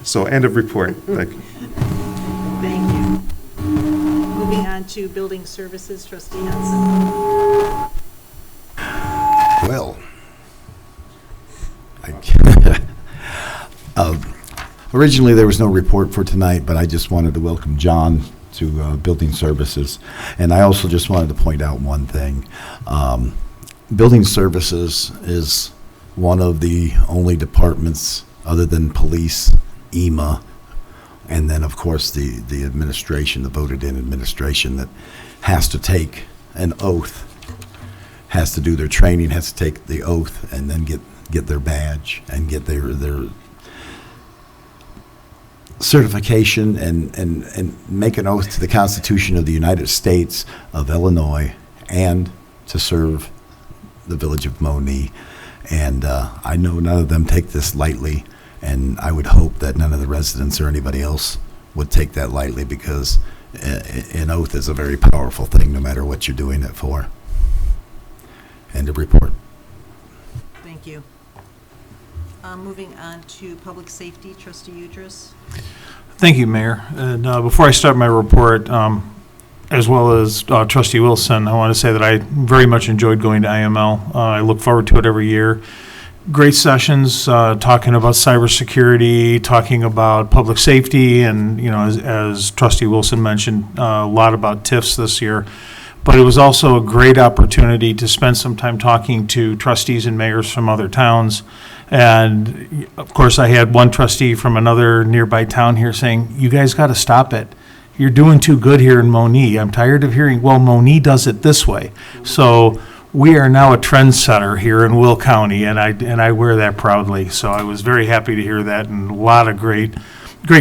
So end of report. Thank you. Thank you. Moving on to Building Services, Trustee Henson. Well, originally there was no report for tonight, but I just wanted to welcome John to Building Services. And I also just wanted to point out one thing. Building Services is one of the only departments other than police, EMA, and then, of course, the administration, the voted-in administration that has to take an oath, has to do their training, has to take the oath, and then get their badge and get their certification and make an oath to the Constitution of the United States of Illinois and to serve the village of Monee. And I know none of them take this lightly. And I would hope that none of the residents or anybody else would take that lightly, because an oath is a very powerful thing no matter what you're doing it for. End of report. Thank you. Moving on to Public Safety, Trustee Udris. Thank you, Mayor. And before I start my report, as well as Trustee Wilson, I want to say that I very much enjoyed going to IML. I look forward to it every year. Great sessions, talking about cybersecurity, talking about public safety, and, you know, as Trustee Wilson mentioned, a lot about TIFs this year. But it was also a great opportunity to spend some time talking to trustees and mayors from other towns. And, of course, I had one trustee from another nearby town here saying, "You guys got to stop it. You're doing too good here in Monee. I'm tired of hearing, well, Monee does it this way." So we are now a trendsetter here in Will County, and I wear that proudly. So I was very happy to hear that, and a lot of great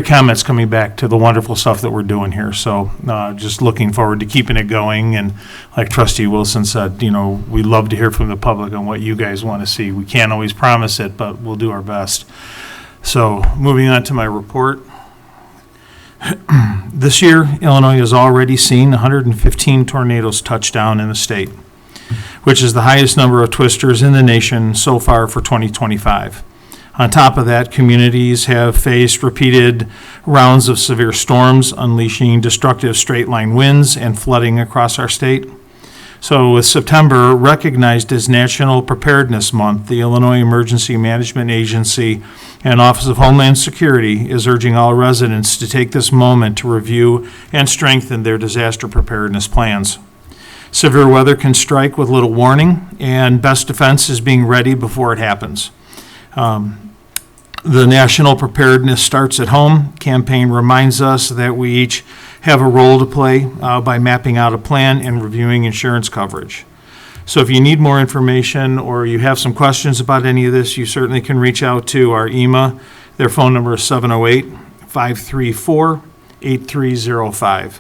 comments coming back to the wonderful stuff that we're doing here. So just looking forward to keeping it going. And like Trustee Wilson said, you know, we love to hear from the public on what you guys want to see. We can't always promise it, but we'll do our best. So moving on to my report. This year, Illinois has already seen 115 tornadoes touch down in the state, which is the highest number of twisters in the nation so far for 2025. On top of that, communities have faced repeated rounds of severe storms, unleashing destructive straight-line winds and flooding across our state. So with September recognized as National Preparedness Month, the Illinois Emergency Management Agency and Office of Homeland Security is urging all residents to take this moment to review and strengthen their disaster preparedness plans. Severe weather can strike with little warning, and best defense is being ready before it happens. The National Preparedness Starts at Home campaign reminds us that we each have a role to play by mapping out a plan and reviewing insurance coverage. So if you need more information or you have some questions about any of this, you certainly can reach out to our EMA. Their phone number is 708-534-8305.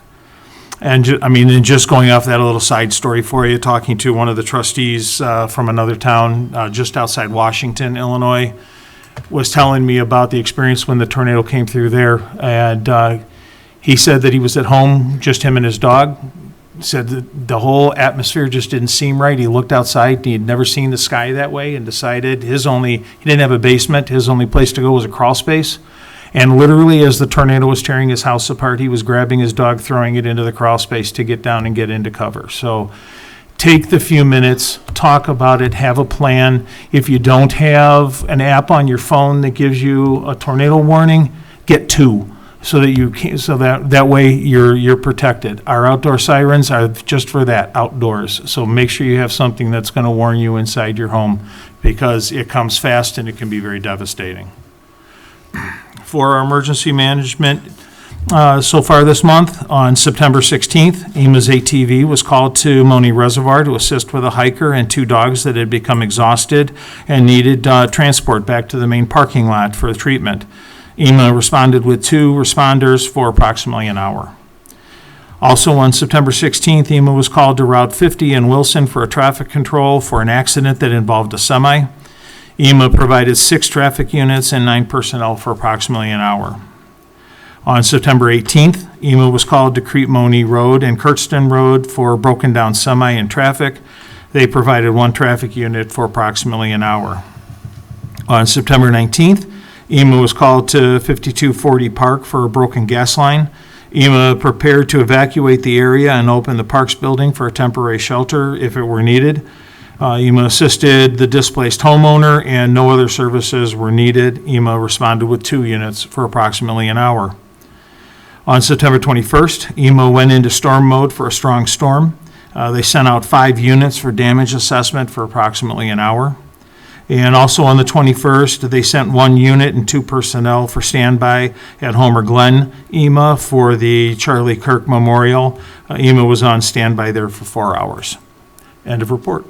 And and just going off that, a little side story for you, talking to one of the trustees from another town just outside Washington, Illinois, was telling me about the experience when the tornado came through there. And he said that he was at home, just him and his dog. Said that the whole atmosphere just didn't seem right. He looked outside and he had never seen the sky that way and decided he didn't have a basement. His only place to go was a crawl space. And literally, as the tornado was tearing his house apart, he was grabbing his dog, throwing it into the crawl space to get down and get into cover. So take the few minutes, talk about it, have a plan. If you don't have an app on your phone that gives you a tornado warning, get two so that way you're protected. Our outdoor sirens are just for that, outdoors. So make sure you have something that's going to warn you inside your home, because it comes fast and it can be very devastating. For our emergency management, so far this month, on September 16th, EMA's ATV was called to Monee Reservoir to assist with a hiker and 2 dogs that had become exhausted and needed transport back to the main parking lot for treatment. EMA responded with 2 responders for approximately an hour. Also on September 16th, EMA was called to Route 50 in Wilson for a traffic control for an accident that involved a semi. EMA provided 6 traffic units and 9 personnel for approximately an hour. On September 18th, EMA was called to Crete Monee Road and Kirkston Road for a broken down semi and traffic. They provided 1 traffic unit for approximately an hour. On September 19th, EMA was called to 5240 Park for a broken gas line. EMA prepared to evacuate the area and open the Parks building for a temporary shelter if it were needed. EMA assisted the displaced homeowner and no other services were needed. EMA responded with 2 units for approximately an hour. On September 21st, EMA went into storm mode for a strong storm. They sent out 5 units for damage assessment for approximately an hour. And also on the 21st, they sent 1 unit and 2 personnel for standby at Homer Glen, EMA, for the Charlie Kirk Memorial. EMA was on standby there for 4 hours. End of report.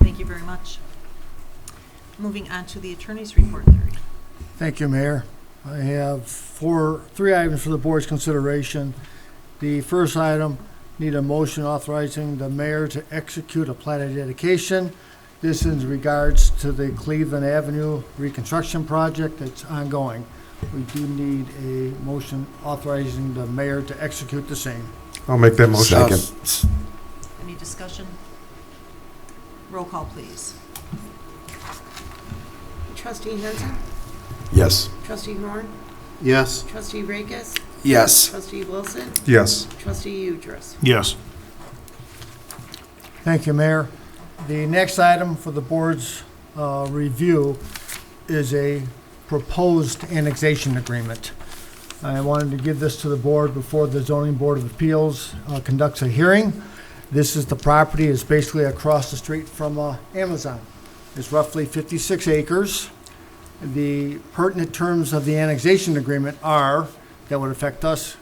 Thank you very much. Moving on to the attorney's report, Larry. Thank you, Mayor. I have 3 items for the board's consideration. The first item, need a motion authorizing the mayor to execute a plat of dedication. This in regards to the Cleveland Avenue reconstruction project that's ongoing. We do need a motion authorizing the mayor to execute the same. I'll make that motion. Second. Any discussion? Roll call, please. Trustee Henson? Yes. Trustee Horn? Yes. Trustee Rakes? Yes. Trustee Wilson? Yes. Trustee Udress? Yes. Thank you, Mayor. The next item for the board's review is a proposed annexation agreement. I wanted to give this to the board before the Zoning Board of Appeals conducts a hearing. This is the property, is basically across the street from Amazon. It's roughly 56 acres. The pertinent terms of the annexation agreement are, that would affect us,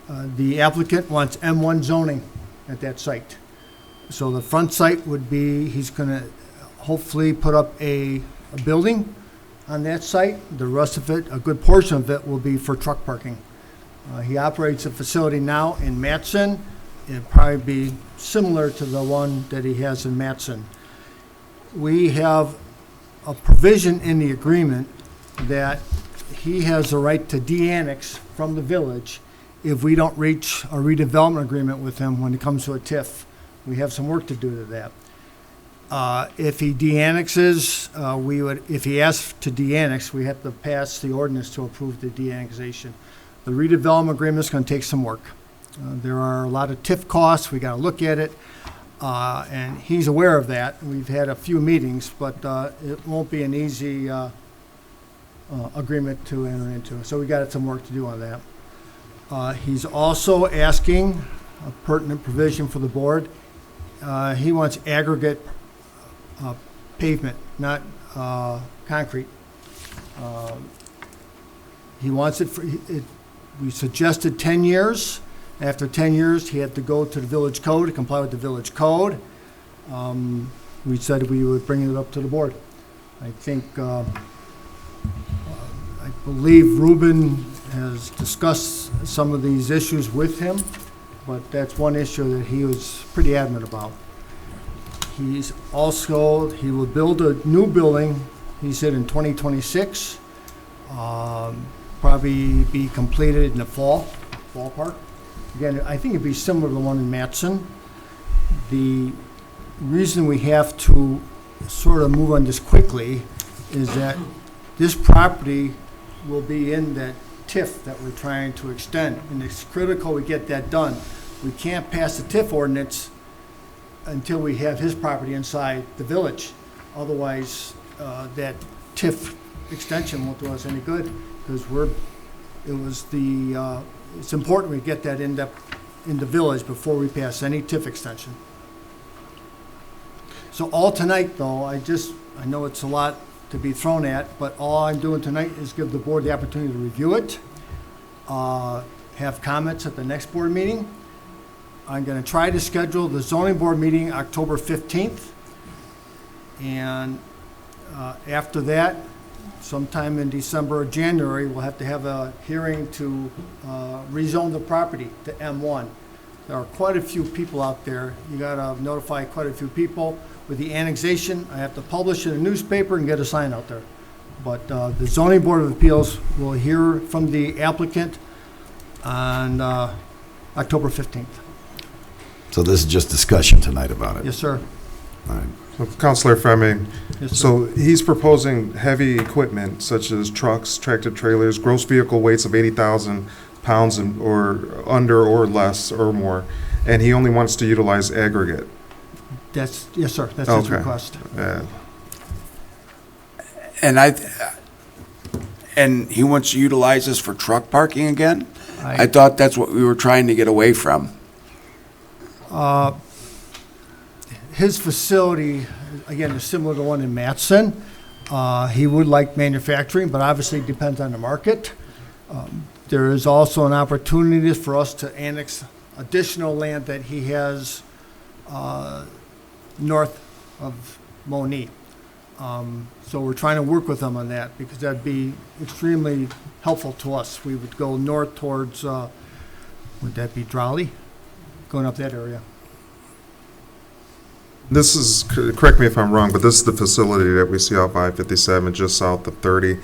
the applicant wants M1 zoning at that site. So the front site would be, he's going to hopefully put up a building on that site. The rest of it, a good portion of it, will be for truck parking. He operates a facility now in Matson. It'd probably be similar to the one that he has in Matson. We have a provision in the agreement that he has the right to de-annex from the village if we don't reach a redevelopment agreement with him when it comes to a TIF. We have some work to do to that. If he de-annexes, if he asks to de-annex, we have to pass the ordinance to approve the de-annexation. The redevelopment agreement is going to take some work. There are a lot of TIF costs. We got to look at it. And he's aware of that. We've had a few meetings, but it won't be an easy agreement to enter into. So we got some work to do on that. He's also asking a pertinent provision for the board. He wants aggregate pavement, not concrete. He wants it for, we suggested 10 years. After 10 years, he had to go to the village code to comply with the village code. we said we would bring it up to the board. I think, I believe Ruben has discussed some of these issues with him, but that's one issue that he was pretty adamant about. He will build a new building, he said, in 2026. Probably be completed in the fall, ballpark. Again, I think it'd be similar to the one in Matson. The reason we have to sort of move on this quickly is that this property will be in that TIF that we're trying to extend, and it's critical we get that done. We can't pass the TIF ordinance until we have his property inside the village. Otherwise, that TIF extension won't do us any good, because it's important we get that in the village before we pass any TIF extension. So all tonight, though, I know it's a lot to be thrown at, but all I'm doing tonight is give the board the opportunity to review it, have comments at the next board meeting. I'm going to try to schedule the zoning board meeting October 15th. And after that, sometime in December or January, we'll have to have a hearing to rezone the property to M1. There are quite a few people out there. You got to notify quite a few people. With the annexation, I have to publish in a newspaper and get a sign out there. But the Zoning Board of Appeals will hear from the applicant on October 15th. So this is just discussion tonight about it? Yes, sir. All right. So, Counselor Fleming, Yes, sir. so he's proposing heavy equipment such as trucks, tractor trailers, gross vehicle weights of 80,000 pounds or under or less or more, and he only wants to utilize aggregate. Yes, sir. That's his Okay. request. And he wants to utilize this for truck parking again? I I, thought that's what we were trying to get away from. his facility, again, is similar to the one in Matson. He would like manufacturing, but obviously it depends on the market. There is also an opportunity for us to annex additional land that he has north of Monee. So we're trying to work with him on that, because that'd be extremely helpful to us. We would go north towards, would that be Drowley? Going up that area. This is, correct me if I'm wrong, but this is the facility that we see off I-57, just south of 30,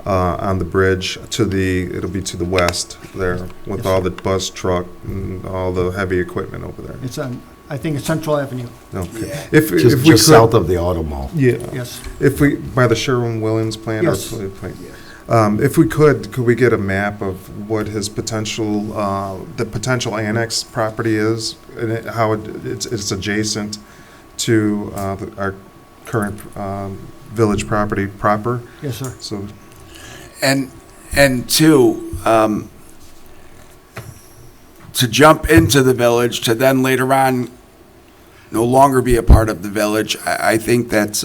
on the bridge it'll be to the west there, with Yes, all sir. the bus, truck, and all the heavy equipment over there. It's on, I think it's Central Avenue. Okay. Yeah. If we Just could, south of the auto mall. yeah, Yes. if we, by the Sherwin-Williams plant? Yes. If we could we get a map of what his potential, the potential annex property is, and how it's adjacent to our current village property proper? Yes, sir. So, And two, to jump into the village, to then later on no longer be a part of the village, I think that's,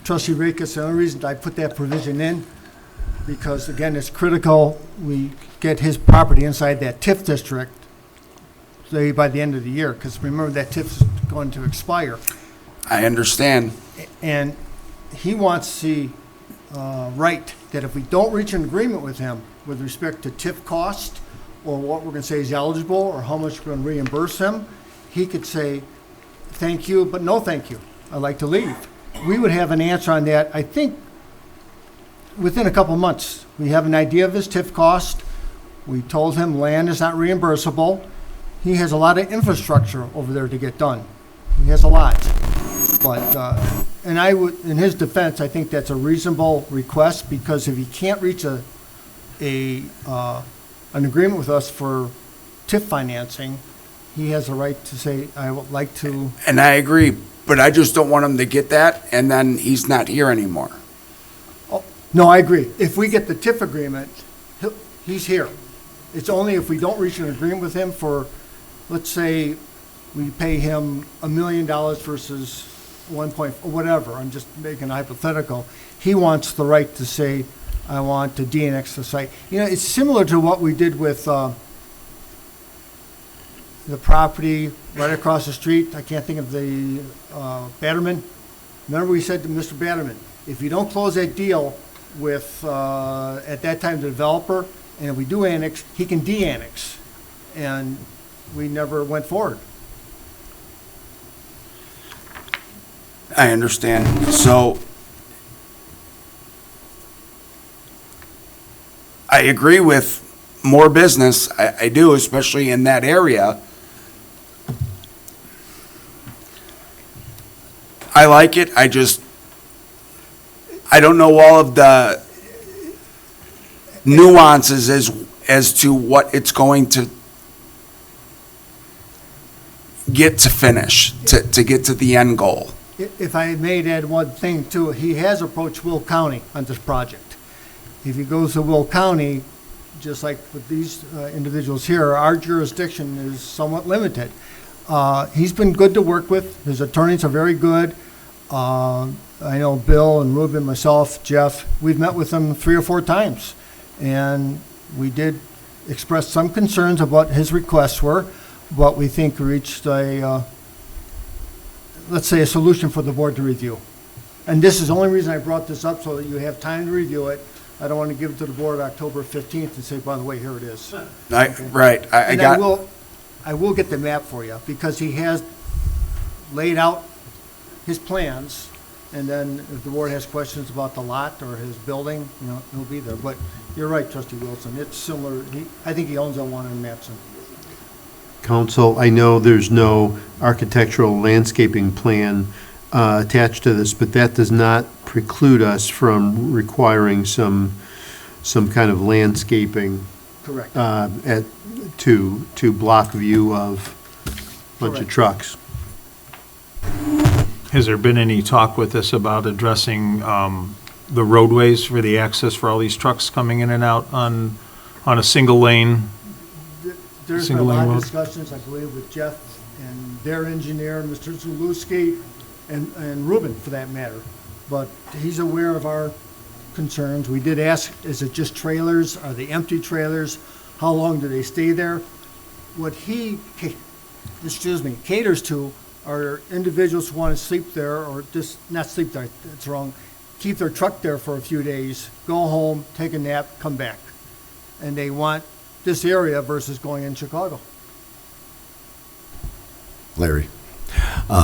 Trustee Rakes, the only reason I put that provision in, because again, it's critical we get his property inside that TIF district, say by the end of the year, because remember that TIF is going to expire. I understand. And he wants the right that if we don't reach an agreement with him with respect to TIF cost, or what we're going to say is eligible, or how much we're going to reimburse him, he could say, thank you, but no thank you. I'd like to leave. We would have an answer on that, I think, within a couple months. We have an idea of his TIF cost. We told him land is not reimbursable. He has a lot of infrastructure over there to get done. He has a lot. But, and I would, in his defense, I think that's a reasonable request, because if he can't reach an agreement with us for TIF financing, he has a right to say, I would like to. And I agree, but I just don't want him to get that, and then he's not here anymore. Oh, no, I agree. If we get the TIF agreement, he's here. It's only if we don't reach an agreement with him for, let's say, we pay him $1 million versus 1 point, or whatever, I'm just making a hypothetical. He wants the right to say, I want to de-annex the site. You know, it's similar to what we did with the property right across the street, I can't think of the Batterman. Remember we said to Mr. Batterman, if you don't close that deal with, at that time, the developer, and if we do annex, he can de-annex. And we never went forward. I understand. So I agree with more business. I do, especially in that area. I like it. I don't know all of the nuances as to what it's going to get to finish, to get to the end goal. If I may add one thing too, he has approached Will County on this project. If he goes to Will County, just like with these individuals here, our jurisdiction is somewhat limited. He's been good to work with. His attorneys are very good. I know Bill and Ruben, myself, Jeff, we've met with them 3 or 4 times. And we did express some concerns about what his requests were, but we think we reached a, let's say, a solution for the board to review. And this is the only reason I brought this up, so that you have time to review it. I don't want to give it to the board October 15th and say, by the way, here it is. Right. And I will get the map for you, because he has laid out his plans, and then if the board has questions about the lot or his building, you know, he'll be there. But you're right, Trustee Wilson, it's similar, I think he owns that one in Matson. Council, I know there's no architectural landscaping plan attached to this, but that does not preclude us from requiring some kind of landscaping Correct. to block view of a bunch of Correct. trucks. Has there been any talk with us about addressing the roadways for the access for all these trucks coming in and out on a single lane? There's been a Single lane lot of road. discussions, I believe, with Jeff and their engineer, Mr. Zaluski, and Ruben, for that matter. But he's aware of our concerns. We did ask, is it just trailers? Are they empty trailers? How long do they stay there? What he, caters to are individuals who want to sleep there, or just, not sleep there, it's wrong, keep their truck there for a few days, go home, take a nap, come back. And they want this area versus going in Chicago. Larry,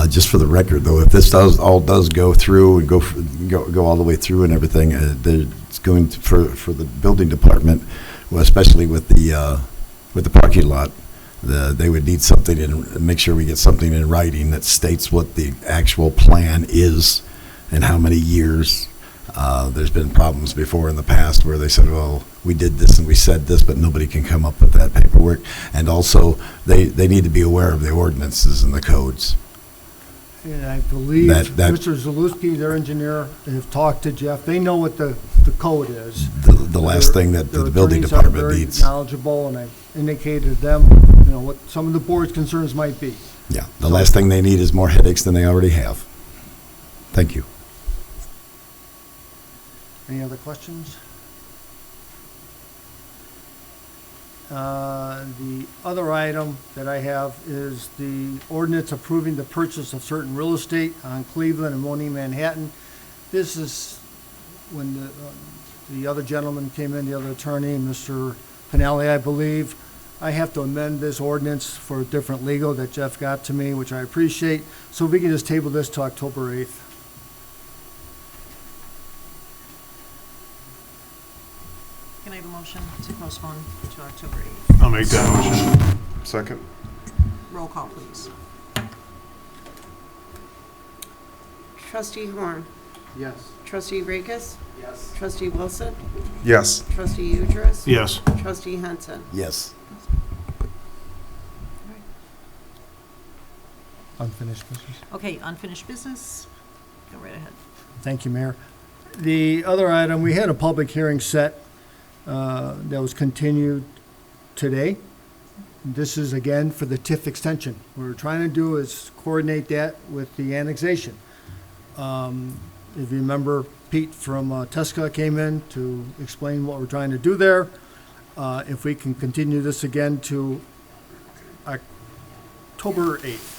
just for the record, though, if this all does go through and go all the way through and everything, it's going to, for the building department, well, especially with the parking lot, they would need something and make sure we get something in writing that states what the actual plan is and how many years. There's been problems before in the past where they said, well, we did this and we said this, but nobody can come up with that paperwork. And also, they need to be aware of the ordinances and the codes. And I believe That- Mr. Zaluski, their engineer, have talked to Jeff. They know what the code is. The last thing that the building department needs. They're knowledgeable, and I've indicated to them, you know, what some of the board's concerns might be. Yeah, the last thing they need is more headaches than they already have. Thank you. Any other questions? The other item that I have is the ordinance approving the purchase of certain real estate on Cleveland and Monee, Manhattan. This is when the other gentleman came in, the other attorney, Mr. Pinelli, I believe. I have to amend this ordinance for a different legal that Jeff got to me, which I appreciate. So if we can just table this to October 8th. Can I have a motion to postpone to October 8th? I'll make that motion. Second? Roll call, please. Trustee Horn. Yes. Trustee Rakes. Yes. Trustee Wilson. Yes. Trustee Udras. Yes. Trustee Henson. Yes. Unfinished business. Okay, unfinished business. Go right ahead. Thank you, Mayor. The other item, we had a public hearing set that was continued today. This is again for the TIF extension. What we're trying to do is coordinate that with the annexation. If you remember, Pete from Tesca came in to explain what we're trying to do there. If we can continue this again to October 8th.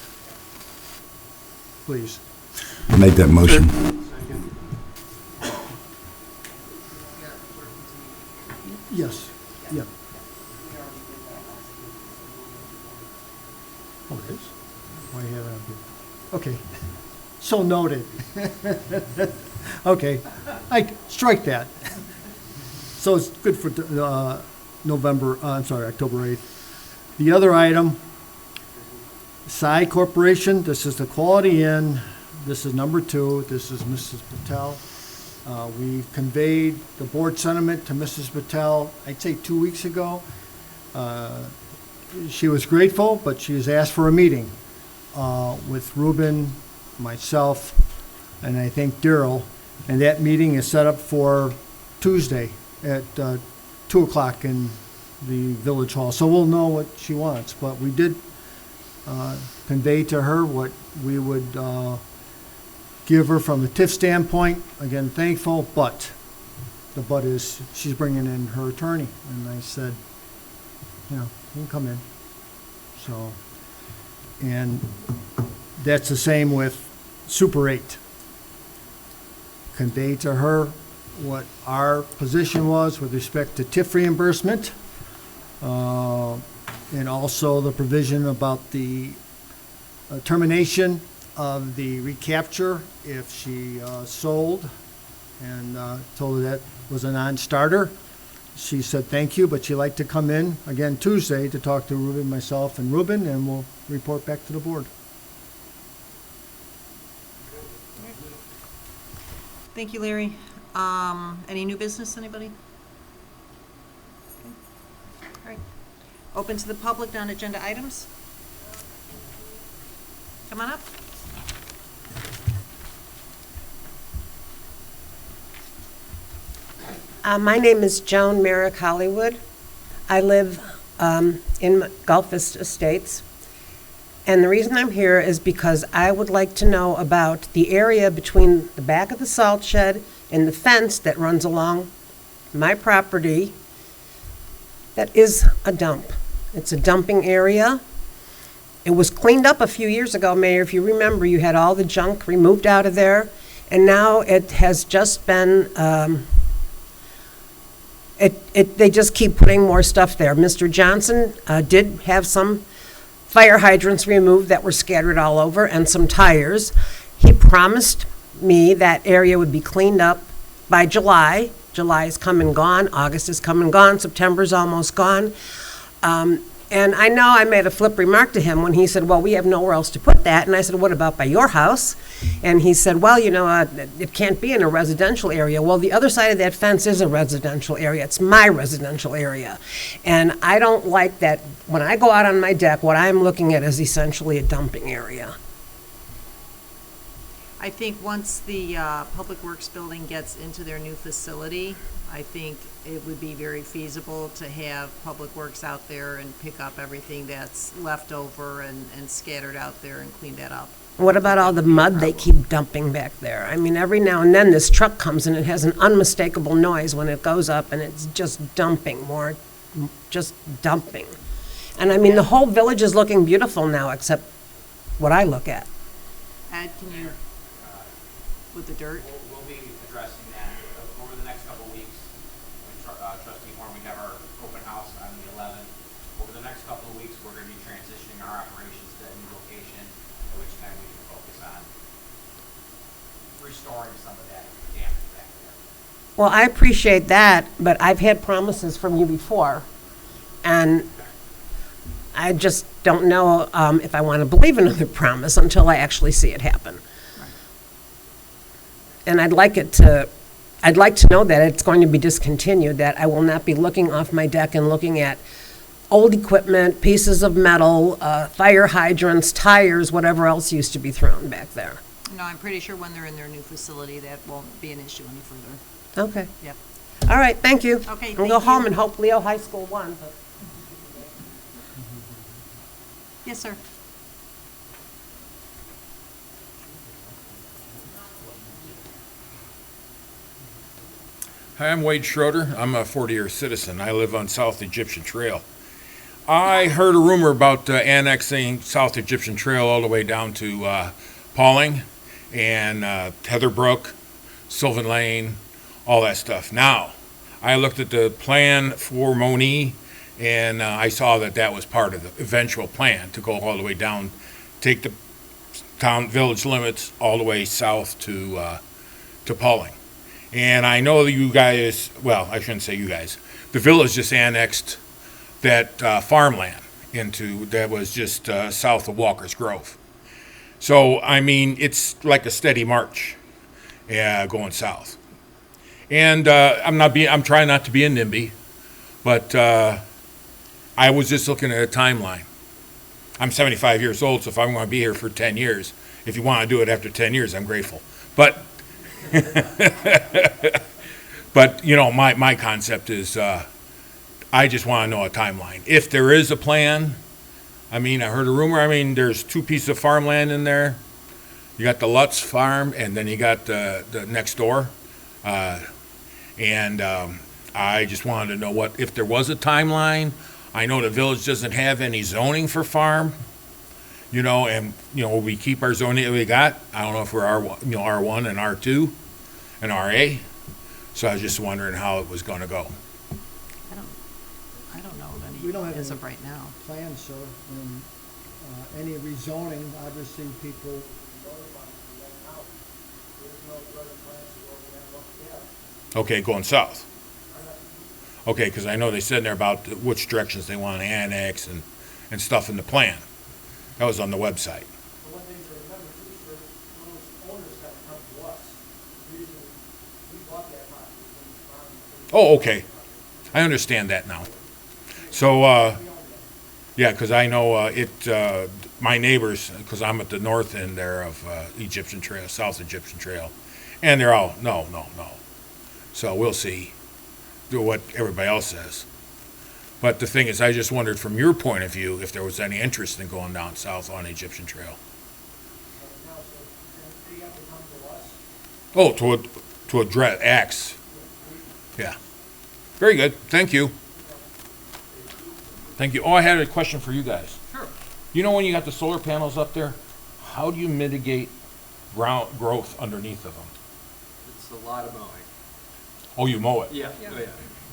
Please. Make that motion. Yes, yeah. Oh, it is? Why you have it up here? Okay, so noted. Okay, I strike that. So it's good for October 8th. The other item, Sai Corporation, this is the Quality Inn. This is number 2. This is Mrs. Patel. We conveyed the board sentiment to Mrs. Patel, I'd say 2 weeks ago. She was grateful, but she has asked for a meeting with Ruben, myself, and I think Daryl. And that meeting is set up for Tuesday at 2 o'clock in the Village Hall. So we'll know what she wants, but we did convey to her what we would give her from a TIF standpoint. Again, thankful, but the but is she's bringing in her attorney. And I said, you can come in. So, and that's the same with Super 8. Convey to her what our position was with respect to TIF reimbursement, and also the provision about the termination of the recapture if she sold, and told her that was a non-starter. She said thank you, but she'd like to come in again Tuesday to talk to Ruben, myself, and Ruben, and we'll report back to the board. Thank you, Larry. Any new business, anybody? Okay. All right. Open to the public, non-agenda items. Come on up. My name is Joan Merrick Hollywood. I live in Gulf Vista Estates. And the reason I'm here is because I would like to know about the area between the back of the salt shed and the fence that runs along my property that is a dump. It's a dumping area. It was cleaned up a few years ago, Mayor. If you remember, you had all the junk removed out of there. And now it has just been, they just keep putting more stuff there. Mr. Johnson did have some fire hydrants removed that were scattered all over, and some tires. He promised me that area would be cleaned up by July. July is come and gone, August is come and gone, September's almost gone. And I know I made a flip remark to him when he said, well, we have nowhere else to put that. And I said, what about by your house? And he said, well, it can't be in a residential area. Well, the other side of that fence is a residential area. It's my residential area. And I don't like that. When I go out on my deck, what I'm looking at is essentially a dumping area. I think once the Public Works building gets into their new facility, I think it would be very feasible to have Public Works out there and pick up everything that's left over and scattered out there and clean that up. What about all the mud they keep dumping back there? I mean, every now and then this truck comes and it has an unmistakable noise when it goes up, and it's just dumping, just dumping. And I mean, the whole village is looking beautiful now, except what I look at. Ed, can you, with the dirt? We'll be addressing that over the next couple of weeks. Trustee Horn, we have our open house on the 11th. Over the next couple of weeks, we're going to be transitioning our operations to that new location, at which time we can focus on restoring some of that damage back there. Well, I appreciate that, but I've had promises from you before, and I just don't know if I want to believe another promise until I actually see it happen. And I'd like to know that it's going to be discontinued, that I will not be looking off my deck and looking at old equipment, pieces of metal, fire hydrants, tires, whatever else used to be thrown back there. No, I'm pretty sure when they're in their new facility, that won't be an issue any further. Okay. Yep. All right, thank you. Okay, I'll go home and hope Leo High School won. But Yes, sir. Hi, I'm Wade Schroeder. I'm a 40-year citizen. I live on South Egyptian Trail. I heard a rumor about annexing South Egyptian Trail all the way down to Pauling and Heatherbrook, Sylvan Lane, all that stuff. Now, I looked at the plan for Monee, and I saw that that was part of the eventual plan to go all the way down, take the town village limits all the way south to Pauling. And I know that you guys, well, I shouldn't say you guys, the village just annexed that farmland into, that was just south of Walker's Grove. So, I mean, it's like a steady march going south. And I'm trying not to be a NIMBY, but I was just looking at a timeline. I'm 75 years old, so if I'm going to be here for 10 years, if you want to do it after 10 years, I'm grateful. But, but you know, my concept is I just want to know a timeline. If there is a plan, I mean, I heard a rumor, I mean, there's 2 pieces of farmland in there. You got the Lutz farm, and then you got the next door. And I just wanted to know what, if there was a timeline. I know the village doesn't have any zoning for farm, you know, and, you know, we keep our zoning that we got. I don't know if we're R1, you know, R1 and R2 and RA. So I was just wondering how it was going to go. I don't know of We don't any have as any of right now. plans, sir, and any rezoning, obviously, people notify me right now. There's no further plans to go over that one yet. Okay, going south. Okay, because I know they said in there about which directions they want to annex and stuff in the plan. That was on the website. But one thing to remember too, sir, those owners have to come to us. The reason we bought that property. Oh, okay. I understand that now. So, yeah, because I know my neighbors, because I'm at the north end there of Egyptian Trail, South Egyptian Trail, and they're all, no. So we'll see, do what everybody else says. But the thing is, I just wondered from your point of view if there was any interest in going down south on Egyptian Trail. Oh, to address X. Yeah. Very good. Thank you. Thank you. Oh, I had a question for you guys. Sure. You know when you got the solar panels up there, how do you mitigate growth underneath of them? It's a lot of mowing. Oh, you mow it? Yeah. Oh, yeah.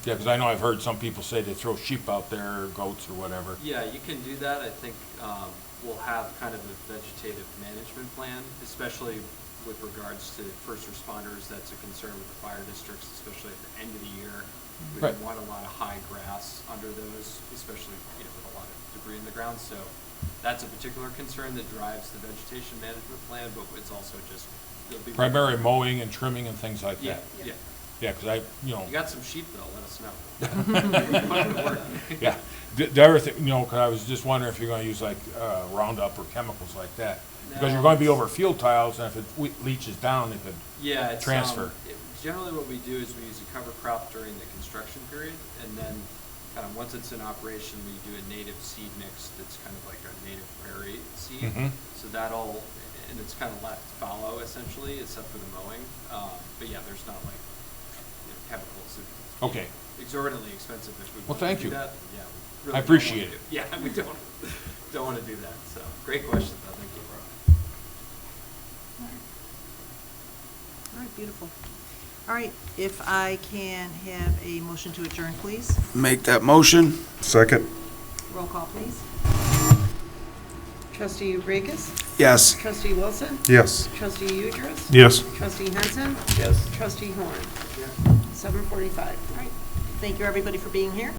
Yeah, because I know I've heard some people say they throw sheep out there, or goats, or whatever. Yeah, you can do that. I think we'll have kind of a vegetative management plan, especially with regards to first responders. That's a concern with the fire districts, especially at the end of the year. We Right. don't want a lot of high grass under those, especially with a lot of debris in the ground. So that's a particular concern that drives the vegetation management plan, but it's also just there'll be Primary mowing and trimming and things like Yeah, that. yeah. Yeah, because You got some sheep though. Let us know. Put it to work. yeah. The other thing, you know, because I was just wondering if you're going to use like Roundup or chemicals like that. Because you're going to be over field tiles, and if it leaches down, it could Yeah, it's transfer. Generally, what we do is we use a cover crop during the construction period, and then kind of once it's in operation, we do a native seed mix that's kind of like our native prairie seed. Mhm. So that'll, and it's kind of left fallow essentially, except for the mowing. But yeah, there's not like chemicals. It's Okay. exorbitantly expensive if we Well, want thank to do you. that. Yeah, we really I don't appreciate wanna it. do- Yeah, we don't want to do that. So great question though. Thank you. All right, beautiful. All right, if I can have a motion to adjourn, please. Make that motion. Second. Roll call, please. Trustee Regis? Yes. Trustee Wilson? Yes. Trustee Udris? Yes. Trustee Henson? Yes. Trustee Horn? 7:45. All right. Thank you, everybody, for being here.